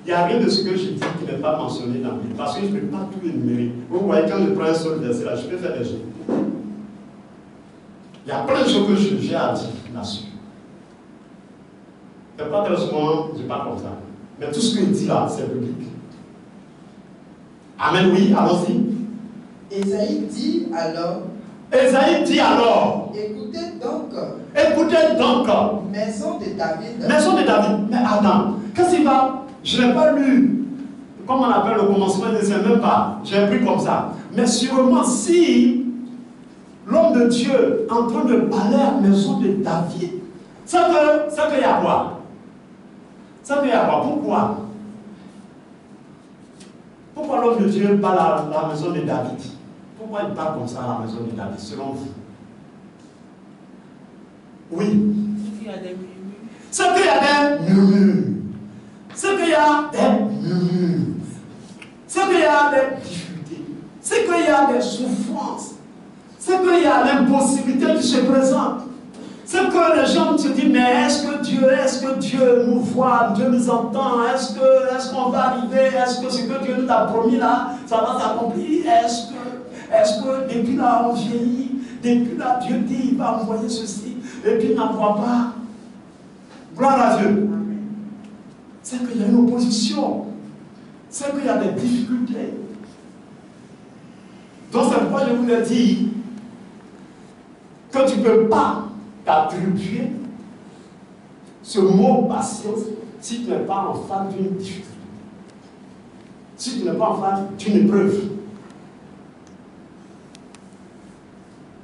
Il n'y a rien de ce que je dis qui n'est pas mentionné dans la Bible. Parce que je ne peux pas tout énumérer. Vous voyez, quand je prends un seul verset là, je peux faire des choses. Il y a plein de choses que j'ai à dire là-dessus. C'est pas très souvent, je ne pas comme ça. Mais tout ce que je dis là, c'est biblique. Amen, oui, allons-y. Ésaïe dit alors, écoutez donc, maison de David. Maison de David. Mais attends, qu'est-ce qu'il va? Je n'ai pas lu, comme on appelle le commencement, je ne sais même pas. J'ai pris comme ça. Mais sûrement, si l'homme de Dieu est en train de parler à la maison de David, ça peut y avoir. Ça peut y avoir. Pourquoi? Pourquoi l'homme de Dieu parle à la maison de David? Pourquoi il parle comme ça à la maison de David, selon vous? Oui. Il y a des murmures. C'est qu'il y a des murmures. C'est qu'il y a des murmures. C'est qu'il y a des difficultés. C'est qu'il y a des souffrances. C'est qu'il y a l'impossibilité qui se présente. C'est que les gens se disent, mais est-ce que Dieu nous voit, Dieu nous entend, est-ce qu'on va arriver, est-ce que ce que Dieu nous a promis là, ça va s'accomplir, est-ce que depuis là on vieillit, depuis là Dieu dit, il va envoyer ceci, et puis il n'envoie pas. Gloire à Dieu. C'est qu'il y a une opposition, c'est qu'il y a des difficultés. Donc c'est pourquoi je vous ai dit que tu ne peux pas t'attribuer ce mot patience si tu n'es pas en face d'une difficulté, si tu n'es pas en face d'une épreuve.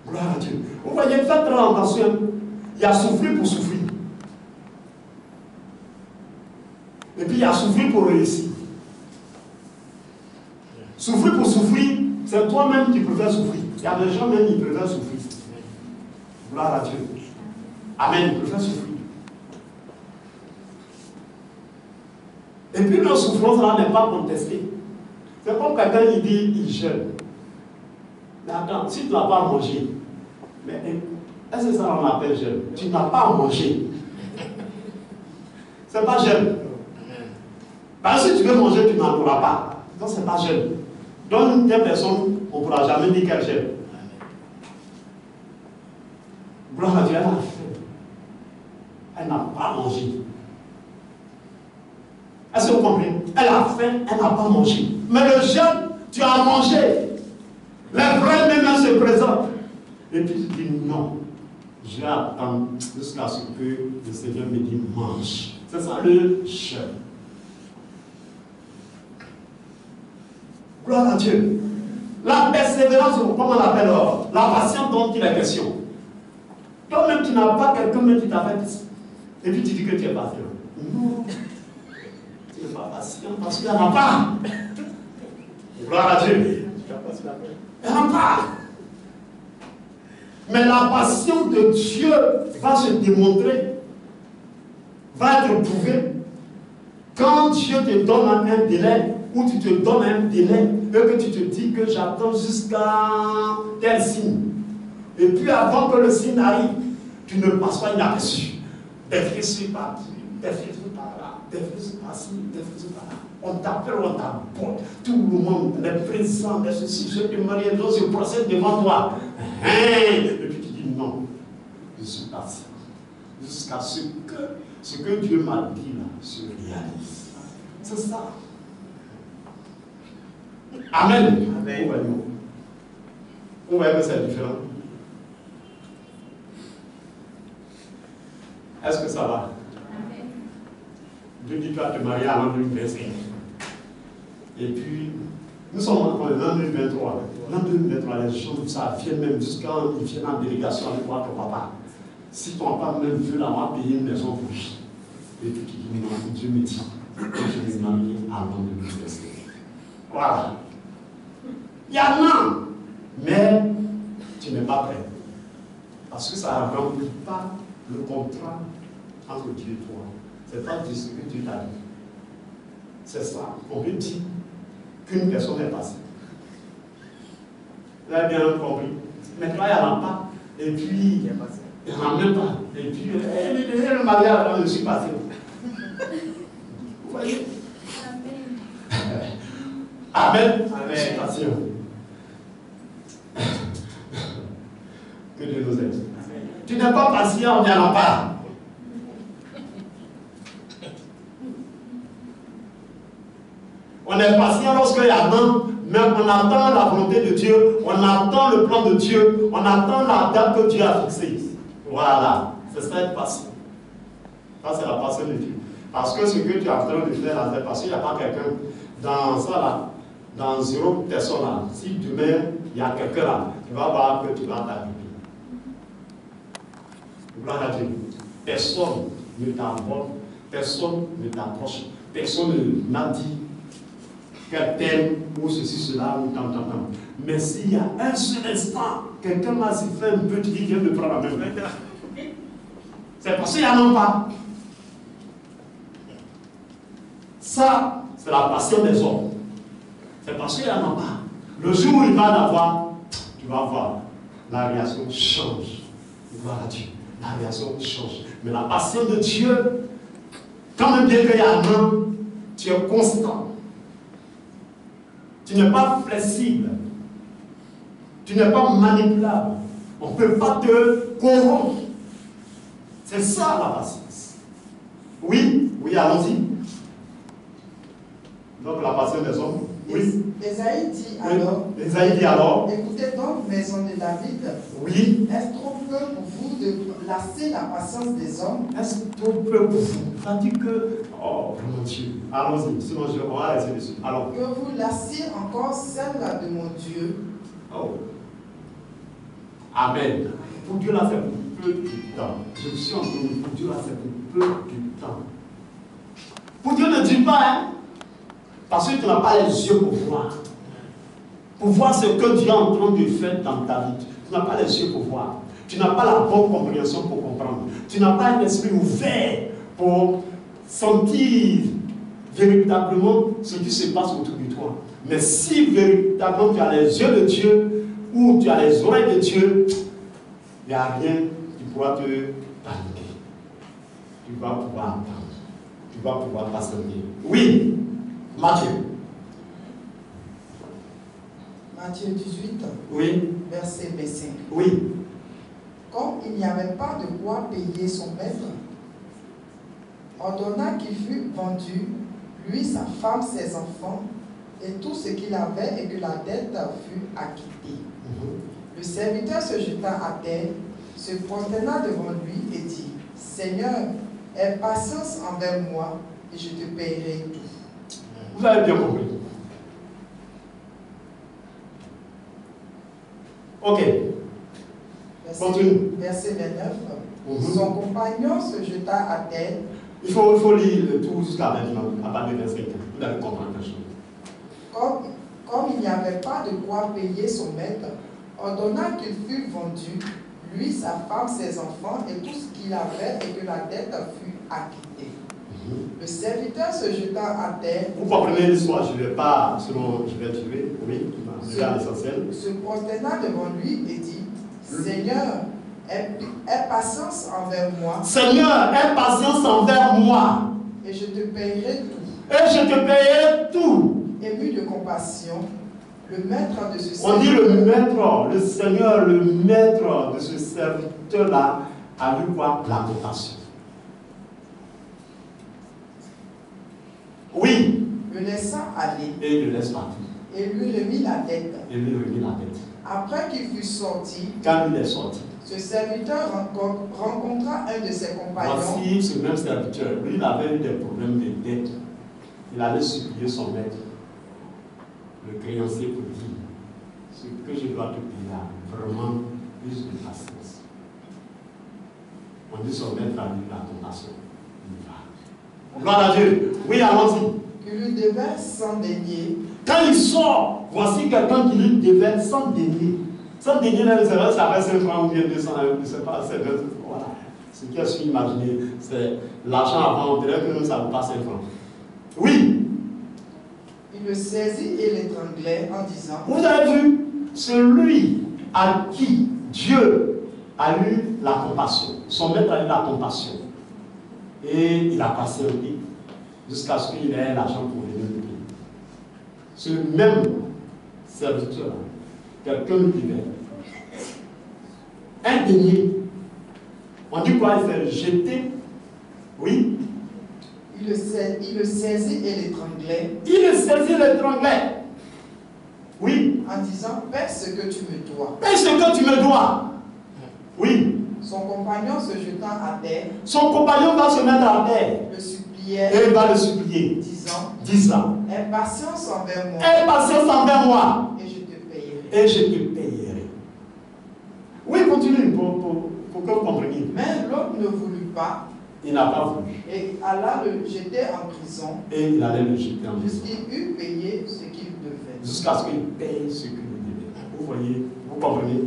Gloire à Dieu. Vous voyez, faites très attention. Il y a souffrir pour souffrir. Et puis il y a souffrir pour réussir. Souffrir pour souffrir, c'est toi-même qui préfères souffrir. Il y a des gens même qui préfèrent souffrir. Gloire à Dieu. Amen, il préfère souffrir. Et puis leur souffrance là n'est pas contestée. C'est comme quelqu'un qui dit il jeûne. Mais attends, si tu n'as pas à manger, mais est-ce que ça on appelle jeûne? Tu n'as pas à manger. C'est pas jeûne. Parce que si tu veux manger, tu n'en auras pas. Donc c'est pas jeûne. Donc une telle personne, on ne pourra jamais dire qu'elle jeûne. Gloire à Dieu, elle a faim. Elle n'a pas mangé. Est-ce que vous comprenez? Elle a faim, elle n'a pas mangé. Mais le jeûne, tu as mangé. Les vrais même se présentent. Et puis tu dis non. Je vais attendre jusqu'à ce que le Seigneur me dise mange. C'est ça le jeûne. Gloire à Dieu. La persévérance, comment on l'appelle alors? La patience dont il est question. Toi-même, tu n'as pas quelqu'un qui t'a fait. Et puis tu dis que tu es patient. Non. Tu n'es pas patient parce qu'il n'y en a pas. Gloire à Dieu. Il n'y en a pas. Mais la patience de Dieu va se démontrer, va être prouvée. Quand Dieu te donne un délai, ou tu te donnes un délai, et que tu te dis que j'attends jusqu'à tel signe. Et puis avant que le signe arrive, tu ne passes pas inaperçu. Des frisses par-ci, des frisses par-là, des frisses par-ci, des frisses par-là. On t'appelle, on t'apporte. Tout le monde, les présents, les ceci, je te marie, je procède devant toi. Et puis tu dis non, je suis patient. Jusqu'à ce que Dieu m'a dit là se réalise. C'est ça. Amen. Amen. On voit que c'est différent. Est-ce que ça va? Amen. Dieu dit tu vas te marier à l'an 2025. Et puis, nous sommes en l'an 2023. L'an 2023, les gens, ça viennent même jusqu'à ils viennent en délégation avec toi, ton papa. Si ton papa même veut l'avoir payé une maison pour lui. Et puis tu dis, non, Dieu me dit que je vais me marier à l'an 2025. Voilà. Il y en a, mais tu n'es pas prêt. Parce que ça ne remplit pas le contrat entre Dieu et toi. C'est pas ce que Dieu t'a dit. C'est ça. On peut dire qu'une personne est passée. Vous avez bien compris. Maintenant, il n'y en a pas. Et puis, il n'y en a même pas. Et puis, le mariage, je suis passé. Vous voyez? Amen. Amen. Je suis patient. Que Dieu nous aide. Tu n'es pas patient, il n'y en a pas. On est patient lorsqu'il y a non, mais on attend la volonté de Dieu, on attend le plan de Dieu, on attend la date que Dieu a fixée. Voilà, c'est ça être patient. Ça, c'est la patience de Dieu. Parce que ce que tu es en train de faire là, c'est parce qu'il n'y a pas quelqu'un dans ça là, dans 0 personne là. Si demain, il y a quelqu'un là, tu vas voir que tu vas t'habiller. Gloire à Dieu. Personne ne t'aborde, personne ne t'approche, personne ne m'a dit qu'elle t'aime ou ceci, cela, ou tant. Mais s'il y a un seul instant, quelqu'un m'a fait un peu, tu dis, viens me prendre la main. C'est parce qu'il n'y en a pas. Ça, c'est la passion des hommes. C'est parce qu'il n'y en a pas. Le jour où il va en avoir, tu vas voir, la réaction change. Gloire à Dieu. La réaction change. Mais la passion de Dieu, quand même bien qu'il y a un homme, tu es constant. Tu n'es pas flexible. Tu n'es pas manipulable. On ne peut pas te corrompre. C'est ça la patience. Oui, allons-y. Donc la passion des hommes. Oui. Esaïe dit alors. Esaïe dit alors. Écoutez donc, maison de David. Oui. Est-ce trop peu pour vous de lasser la patience des hommes? Est-ce trop peu pour vous? Ça dit que. Oh, mon Dieu. Allons-y. Sinon, on va rester dessus. Alors. Que vous lassiez encore celle-là de mon Dieu. Oh. Amen. Pour Dieu, là, c'est pour peu du temps. Je suis en train de dire, pour Dieu, là, c'est pour peu du temps. Pour Dieu ne dit pas, hein. Parce que tu n'as pas les yeux pour voir. Pour voir ce que Dieu est en train de faire dans ta vie. Tu n'as pas les yeux pour voir. Tu n'as pas la bonne compréhension pour comprendre. Tu n'as pas un esprit ouvert pour sentir véritablement ce qui se passe autour de toi. Mais si véritablement tu as les yeux de Dieu ou tu as les oreilles de Dieu, il n'y a rien qui pourra te paniquer. Tu vas pouvoir attendre. Tu vas pouvoir patienter. Oui. Matthieu. Matthieu 18, oui. Verset B5. Oui. Comme il n'y avait pas de quoi payer son maître, ordonna qu'il fût vendu, lui, sa femme, ses enfants, et tout ce qu'il avait, et que la dette fût acquittée. Le serviteur se jeta à terre, se prosterna devant lui et dit, Seigneur, aie patience envers moi, et je te paierai tout. Vous avez bien compris. Ok. Continue. Verset 29. Son compagnon se jeta à terre. Il faut lire le tout jusqu'à maintenant, à partir de verset 15. Vous allez comprendre quelque chose. Comme il n'y avait pas de quoi payer son maître, ordonna qu'il fût vendu, lui, sa femme, ses enfants, et tout ce qu'il avait, et que la dette fût acquittée. Le serviteur se jeta à terre. Vous comprenez l'histoire, je ne vais pas, selon, je vais tuer, oui, c'est l'essentiel. Se prosterna devant lui et dit, Seigneur, aie patience envers moi. Seigneur, aie patience envers moi. Et je te paierai tout. Et je te paierai tout. Ému de compassion, le maître de ce serviteur. On dit le maître, le Seigneur, le maître de ce serviteur-là a vu quoi? La compassion. Oui. Le laissa aller. Et il le laisse partir. Et lui remit la tête. Et lui remit la tête. Après qu'il fut sorti, quand il est sorti, ce serviteur rencontra un de ses compagnons. Voici ce même serviteur. Lui, il avait eu des problèmes de dette. Il allait supplier son maître, le créancier, pour dire ce que je dois te payer a vraiment plus de patience. On dit son maître a eu la compassion. Gloire à Dieu. Oui, allons-y. Qui lui devait 100 deniers. Quand il sort, voici quelqu'un qui lui devait 100 deniers. 100 deniers, ça fait 5 francs ou bien 200, je ne sais pas. Voilà. Ce qui est su imaginer, c'est l'argent avant, on dirait que nous, ça ne vaut pas 5 francs. Oui. Il le saisit et l'étranglait en disant. Vous avez vu, celui à qui Dieu a eu la compassion, son maître a eu la compassion, et il a patienté jusqu'à ce qu'il ait l'argent pour venir le payer. Ce même serviteur, quelqu'un lui libère. Un denier. On dit quoi? Il fait jeter. Oui. Il le saisit et l'étranglait. Il le saisit et l'étranglait. Oui. En disant, paie ce que tu me dois. Paie ce que tu me dois. Oui. Son compagnon se jetant à terre. Son compagnon va se mettre à terre. Le suppliait. Et il va le supplier. Disant. Aie patience envers moi. Aie patience envers moi. Et je te payerai. Et je te payerai. Oui, continue pour que vous compreniez. Mais l'autre ne voulut pas. Il n'a pas voulu. Et alla le jeter en prison. Et il allait le jeter en prison. Jusqu'il eût payé ce qu'il devait. Jusqu'à ce qu'il paye ce qu'il devait. Vous voyez, vous comprenez?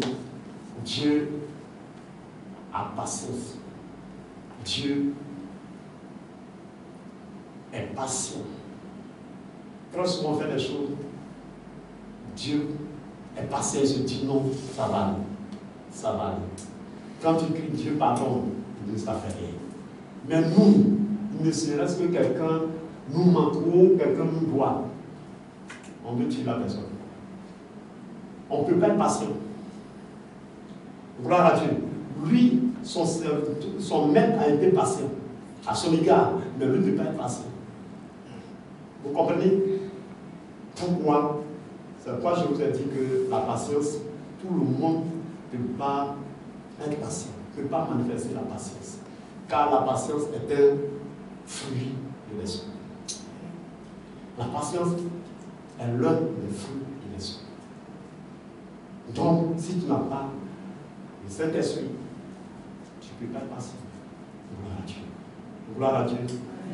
Dieu a patience. Dieu est patient. Très souvent on fait des choses. Dieu est patient et se dit non, ça va aller. Ça va aller. Quand tu cries Dieu pardon, Dieu ça fait rien. Mais nous, il ne serait-ce que quelqu'un nous manque ou quelqu'un nous doit, on veut tuer la personne. On ne peut pas être patient. Gloire à Dieu. Lui, son maître a été patient à son égard, mais lui ne peut pas être patient. Vous comprenez? Pourquoi? C'est pourquoi je vous ai dit que la patience, tout le monde ne peut pas être patient, ne peut pas manifester la patience. Car la patience est un fruit de l'esprit. La patience est l'un des fruits de l'esprit. Donc, si tu n'as pas le Saint-Esprit, tu ne peux pas être patient. Gloire à Dieu. Gloire à Dieu.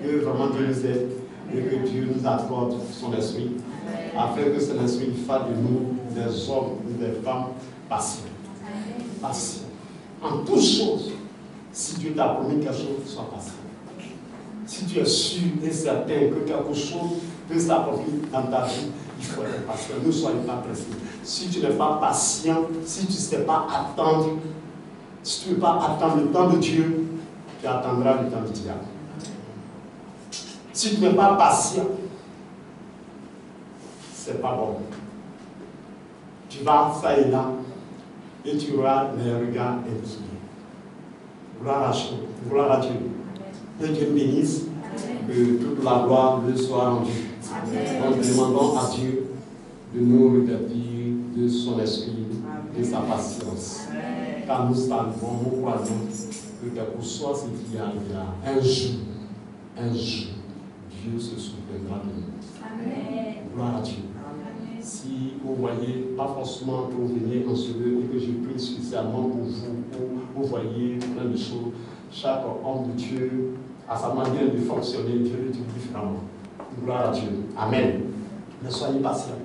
Que vraiment Dieu nous aide et que Dieu nous accorde son esprit, afin que son esprit fasse de nous des hommes ou des femmes patients. Patients. En toutes choses, si Dieu t'a promis quelque chose, sois patient. Si tu es sûr et certain que quelque chose peut s'accomplir dans ta vie, il faut être patient. Ne soyez pas pressés. Si tu n'es pas patient, si tu ne sais pas attendre, si tu ne veux pas attendre le temps de Dieu, tu attendras le temps du diable. Si tu n'es pas patient, c'est pas bon. Tu vas ça et là et tu auras les regards inquiets. Gloire à Dieu. Que Dieu bénisse, que toute la gloire lui soit rendue. Donc demandons à Dieu de nous revêtir de son esprit, de sa patience. Car nous savons, nous croyons que quelque soit ce qui arrivera, un jour, Dieu se souviendra de nous. Amen. Gloire à Dieu. Si vous voyez, pas forcément que vous venez en ce lieu et que je prie spécialement pour vous, vous voyez plein de choses. Chaque homme de Dieu a sa manière de fonctionner, Dieu le dit différemment. Gloire à Dieu. Amen. Mais soyez patients.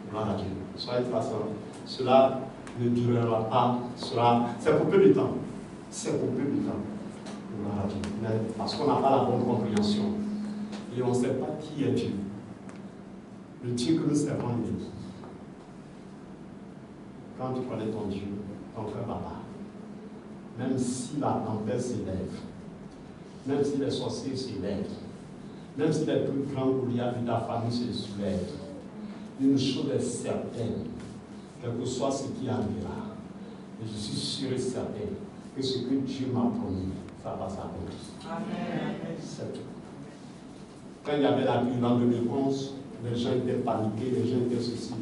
Gloire à Dieu. Soyez patients. Cela ne durera pas. C'est pour peu de temps. C'est pour peu de temps. Gloire à Dieu. Mais parce qu'on n'a pas la bonne compréhension. Et on ne sait pas qui est Dieu. Le Dieu que nous servons est qui? Quand tu connais ton Dieu, ton cœur va pas. Même si la tempête s'élève, même si les sorciers s'élèvent, même si les plus grands Goliaths de ta famille se soulèvent, une chose est certaine, quel que soit ce qui arrivera, et je suis sûr et certain que ce que Dieu m'a promis, ça va s'accomplir. Amen. C'est tout. Quand il y avait la pluie en 2011, les gens étaient paniqués, les gens étaient ceci.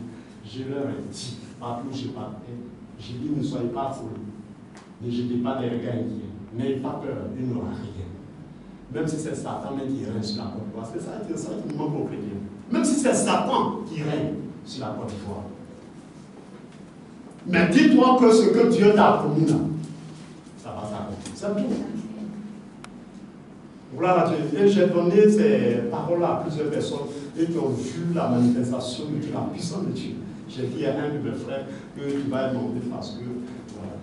Je leur ai dit, partout où je partais, j'ai dit, ne soyez pas affolés. Ne jetez pas des regards inquiets. N'ayez pas peur, il n'aura rien. Même si c'est Satan qui règne sur la Côte d'Ivoire, c'est ça qui nous manque aux chrétiens. Même si c'est Satan qui règne sur la Côte d'Ivoire. Mais dis-toi que ce que Dieu t'a promis là, ça va s'accomplir. C'est tout. Gloire à Dieu. Et j'ai donné ces paroles à plusieurs personnes et qui ont vu la manifestation de Dieu, la puissance de Dieu. J'ai dit à un de mes frères que tu vas être nommé parce que voilà,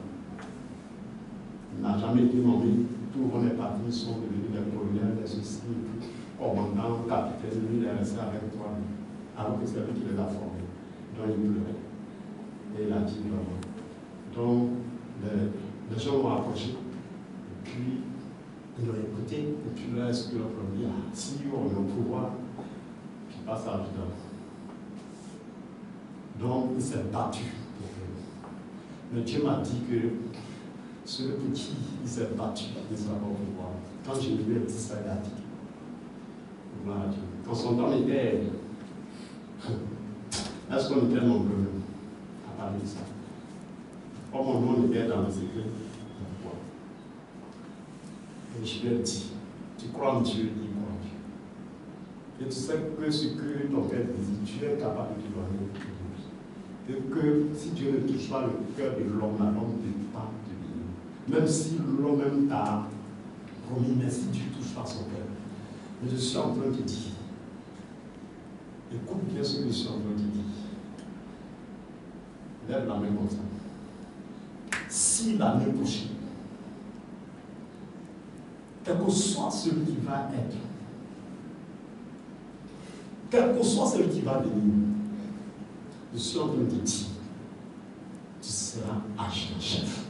il n'a jamais été nommé. Tous les partis sont devenus des colonels, des ceci, commandants, capitaines, lui il est resté avec toi, alors que c'est lui qui les a formés. Donc il pleurait. Et il a dit vraiment. Donc, les gens l'ont approché. Et puis, ils l'ont écouté. Et puis là, est-ce que leur dit, ah, si on est au pouvoir, puis passe à l'évidence. Donc, il s'est battu pour eux. Mais Dieu m'a dit que celui pour qui il s'est battu ne sera pas au pouvoir. Quand j'ai lu le petit ça, il a dit. Voilà, Dieu. Quand son temps était. Est-ce qu'on était nombreux à parler de ça? Comme mon nom était dans les écrits. Et je lui ai dit, tu crois en Dieu, il croit en Dieu. Et tu sais que ce que ton père dit, tu es capable de donner. Et que si Dieu ne touche pas le cœur de l'homme, l'homme ne peut pas te bénir. Même si l'homme t'a promis, mais si tu ne touches pas son cœur. Mais je suis en train de te dire, écoute bien ce que je suis en train de te dire. Lève la main comme ça. Si l'année prochaine, quel que soit celui qui va être, quel que soit celui qui va venir, je suis en train de te dire, tu seras agent-chef.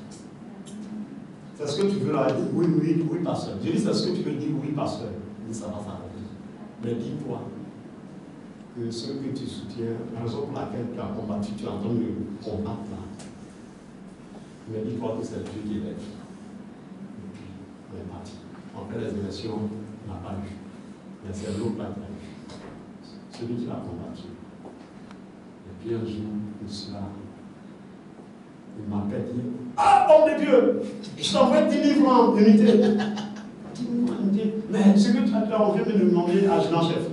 C'est ce que tu veux là dire? Oui, oui, oui, pasteur. Je dis, c'est ce que tu veux dire? Oui, pasteur. Mais ça va s'arrêter. Mais dis-toi que ce que tu soutiens, la raison pour laquelle tu as combattu, tu es en train de combattre là. Mais dis-toi que c'est Dieu qui est là. Et puis, on est parti. En fait, les élections, on n'a pas eu. Mais c'est l'autre là qui a eu. Celui qui l'a combattu. Et puis un jour, il sera. Il m'appelle dit, ah, homme de Dieu, je t'envoie 10 000 francs d'unité. 10 000 francs d'unité. Mais ce que tu as dit, on vient de me demander adjudant-chef.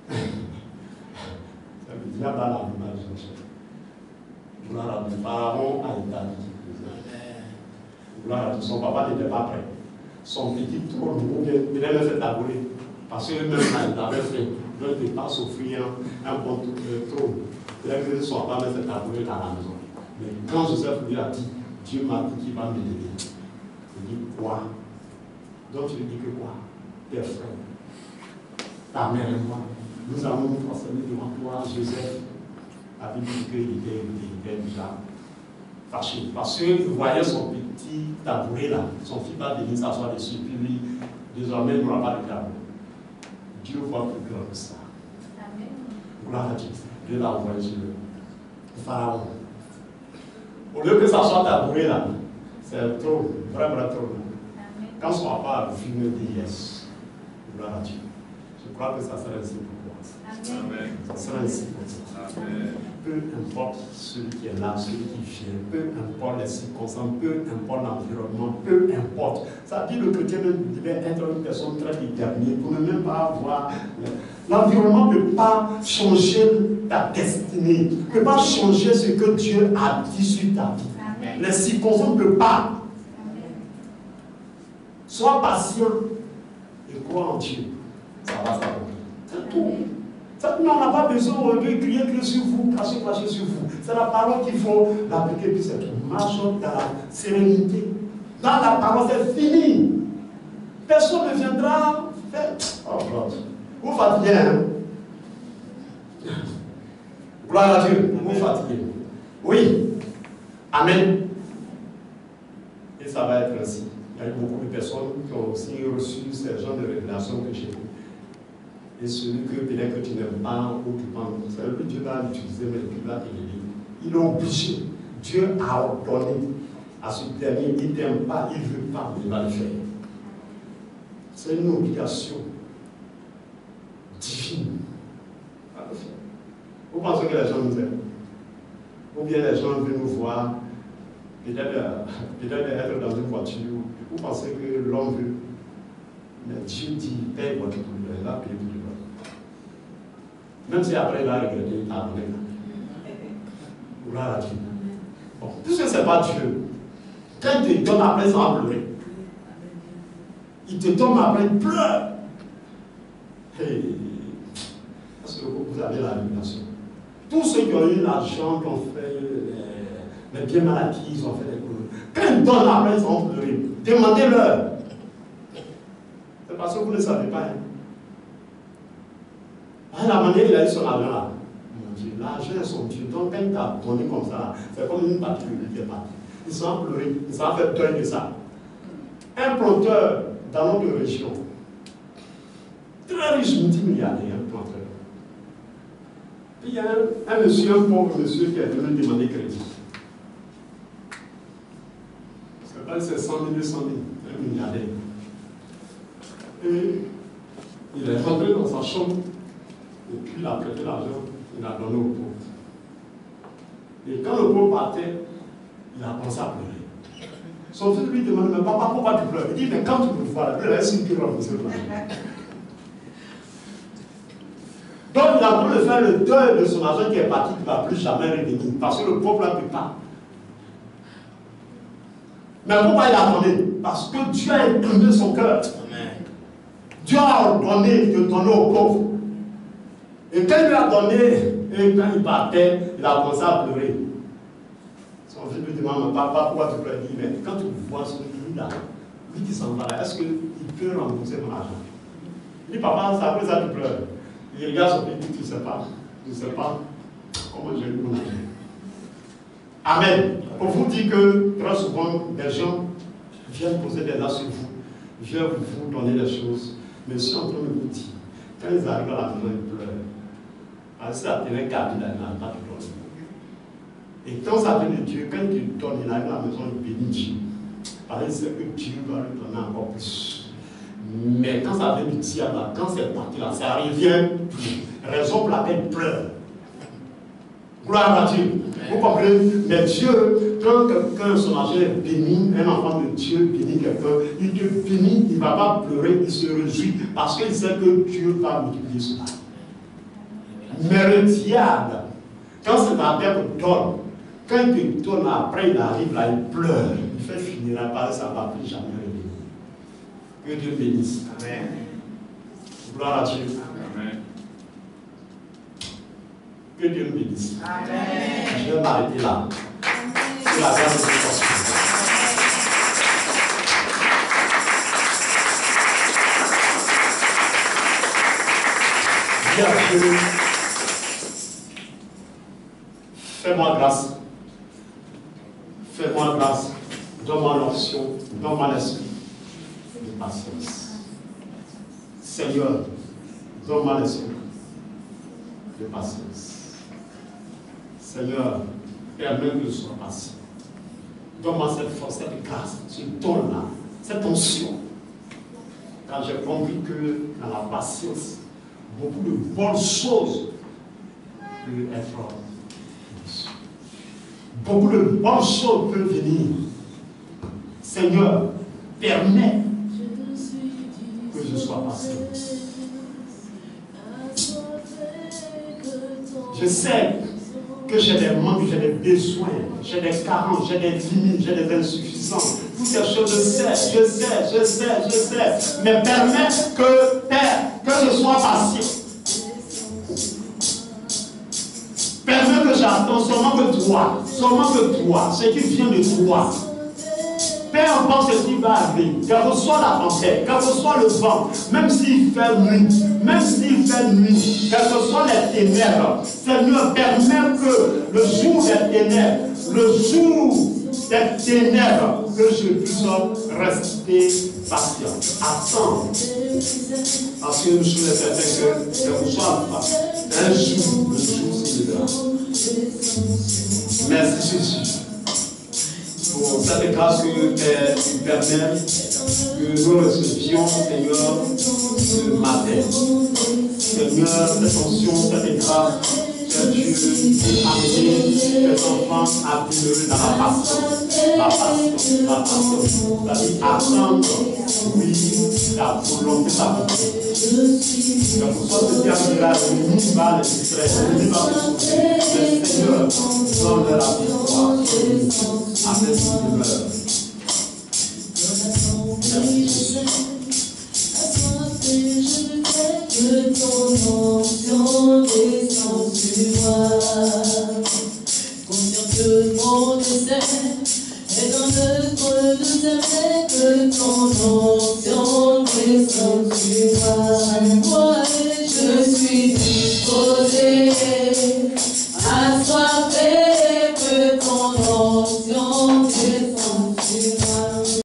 Ça veut dire, bah là, adjudant-chef. Gloire à Dieu. Pharaon a été dit. Gloire à Dieu. Son papa n'était pas prêt. Son petit trône, il avait fait tabourer. Parce que même là, il avait fait. Donc, il ne pas s'offrir un bon trône. Il a que son papa avait fait tabourer dans la maison. Mais quand Joseph lui a dit, Dieu m'a dit qu'il va m'aider. Il dit quoi? Donc tu lui dis que quoi? Tes frères, ta mère et moi, nous allons nous transformer devant toi, Joseph. La Bible dit qu'il était déjà fâché. Parce qu'il voyait son petit tabouret là, son fils va venir s'asseoir dessus, puis lui, désormais, il n'aura pas de tabouret. Dieu voit plus grand que ça. Amen. Gloire à Dieu. Dieu l'a envoyé sur le Pharaon. Au lieu que ça soit tabouret là, c'est trop, vraiment trop. Quand son papa a vu me dire yes, gloire à Dieu. Je crois que ça sera ainsi pour toi. Amen. Ça sera ainsi pour toi. Amen. Peu importe celui qui est là, celui qui vient, peu importe les circonstances, peu importe l'environnement, peu importe. Ça dit le chrétien devait être une personne très déterminée pour ne même pas avoir. L'environnement ne peut pas changer ta destinée, ne peut pas changer ce que Dieu a dit sur ta vie. Amen. Les circonstances ne peuvent pas. Amen. Sois patient et crois en Dieu. Ça va s'accomplir. C'est tout. Ça, on n'a pas besoin de crier sur vous, cracher sur vous. C'est la parole qu'il faut l'appliquer, puis c'est tout. Marchons dans la sérénité. Dans la parole, c'est fini. Personne ne viendra faire. Oh, God. Vous fatiguez, hein? Gloire à Dieu. Vous fatiguez. Oui. Amen. Et ça va être ainsi. Il y a eu beaucoup de personnes qui ont aussi reçu ces genres de révélations que j'ai eues. Et celui que peut-être que tu n'aimes pas ou tu penses, c'est le Dieu va l'utiliser, mais Dieu va t'aider. Il est obligé. Dieu a ordonné à ce dernier, il ne t'aime pas, il ne veut pas, il va le faire. C'est une obligation divine. Il va le faire. Vous pensez que les gens nous aiment? Ou bien les gens veulent nous voir, peut-être être dans une voiture. Vous pensez que l'homme veut? Mais Dieu dit, paye votre douleur, il va payer votre douleur. Même si après il va regretter, il t'a donné. Gloire à Dieu. Bon, puisque ce n'est pas Dieu, quand il te donne après, ça va pleurer. Il te donne après, il pleure. Hey. Parce que vous avez la révélation. Tous ceux qui ont eu l'argent, qui ont fait les biens mal acquis, ils ont fait des cours. Quand ils donnent après, ils vont pleurer. Demandez-leur. C'est parce que vous ne savez pas. Hein. La manière qu'il a eu son argent là, mon Dieu. L'argent est son Dieu. Donc, quand il t'a donné comme ça, c'est comme une partie de lui qui est partie. Ils sont pleurer, ils sont fait deuil de ça. Un planteur dans notre région, très riche, multimilliardaire, un planteur. Puis il y a un monsieur, un pauvre monsieur qui est venu demander crédit. C'est 100 000, 200 000, un milliardaire. Et il est rentré dans sa chambre, et puis il a prêté l'argent, il a donné au pauvre. Et quand le pauvre partait, il a commencé à pleurer. Son fils lui demande, mais papa, pourquoi tu pleures? Il dit, mais quand tu me vois, il reste une cure, monsieur. Donc il a voulu faire le deuil de son argent qui est parti, qui ne va plus jamais revenir, parce que le pauvre n'a plus pas. Mais pourquoi il a donné? Parce que Dieu a incliné son cœur. Dieu a ordonné de donner aux pauvres. Et quand il lui a donné, et quand il partait, il a commencé à pleurer. Son fils lui demande, papa, pourquoi tu pleures? Il dit, mais quand tu vois celui-là, lui qui s'en va là, est-ce qu'il peut rembourser mon argent? Il dit, papa, c'est après ça que tu pleures. Il regarde son fils, il dit, tu ne sais pas comment j'ai eu mon argent. Amen. Pour vous dire que très souvent, des gens viennent poser des actes sur vous, viennent vous donner des choses, mais je suis en train de vous dire, quand ils arrivent à la maison, ils pleurent. Parce que ça tenait qu'à dire, il n'a pas de donner. Et quand ça vient de Dieu, quand il donne, il arrive à la maison, il bénit Dieu. Parce qu'il sait que Dieu va lui donner encore plus. Mais quand ça vient du diable, quand c'est parti là, ça revient, raison pour laquelle il pleure. Gloire à Dieu. Vous comprenez? Mais Dieu, quand quelqu'un, son argent est béni, un enfant de Dieu bénit quelqu'un, il te bénit, il ne va pas pleurer, il se réjouit, parce qu'il sait que Dieu va multiplier cela. Mais le diable, quand c'est la terre qui donne, quand il te donne, après il arrive là, il pleure, il fait finir la parole, ça ne va plus jamais revenir. Que Dieu bénisse. Amen. Gloire à Dieu. Amen. Que Dieu nous bénisse. Amen. Je vais m'arrêter là. C'est la grâce de Dieu. Dis à Dieu, fais-moi grâce. Fais-moi grâce. Donne-moi l'option. Donne-moi l'esprit de patience. Seigneur, donne-moi l'esprit de patience. Seigneur, permets que je sois patient. Donne-moi cette force, cette grâce, ce don-là, cette onction. Car j'ai compris que dans la patience, beaucoup de bonnes choses peuvent être reçues. Beaucoup de bonnes choses peuvent venir. Seigneur, permets que je sois patient. Je sais que j'ai des manques, j'ai des besoins, j'ai des carences, j'ai des limites, j'ai des insuffisances. Toutes ces choses, je sais. Mais permets que, Père, que je sois patient. Permets que j'attends seulement que toi, ce qui vient de toi. Peu importe ce qui va arriver, quelle que soit la tempête, quel que soit le vent, même s'il fait nuit, quelles que soient les ténèbres, Seigneur, permets que le jour des ténèbres, que je puisse rester patient, attendre. Parce que je suis certain que ce que soit un jour, le jour se lèvera. Merci Jésus. Pour cette grâce que tu permets que nous recevions, Seigneur, ce matin. Seigneur, cette onction, cette grâce, que Dieu a amené tes enfants à vivre dans la patience. C'est-à-dire attendre, oui, la volonté d'accomplir. Que pour soit ce qui arrivera, ne nie pas les distraits, ne nie pas les soucis. Mais Seigneur, donne la victoire à ceux qui demeurent. Merci Jésus. Que ton onction descende sur moi. Combien que mon désert est dans le creux de tes mains. Que ton onction descende sur moi. Moi et je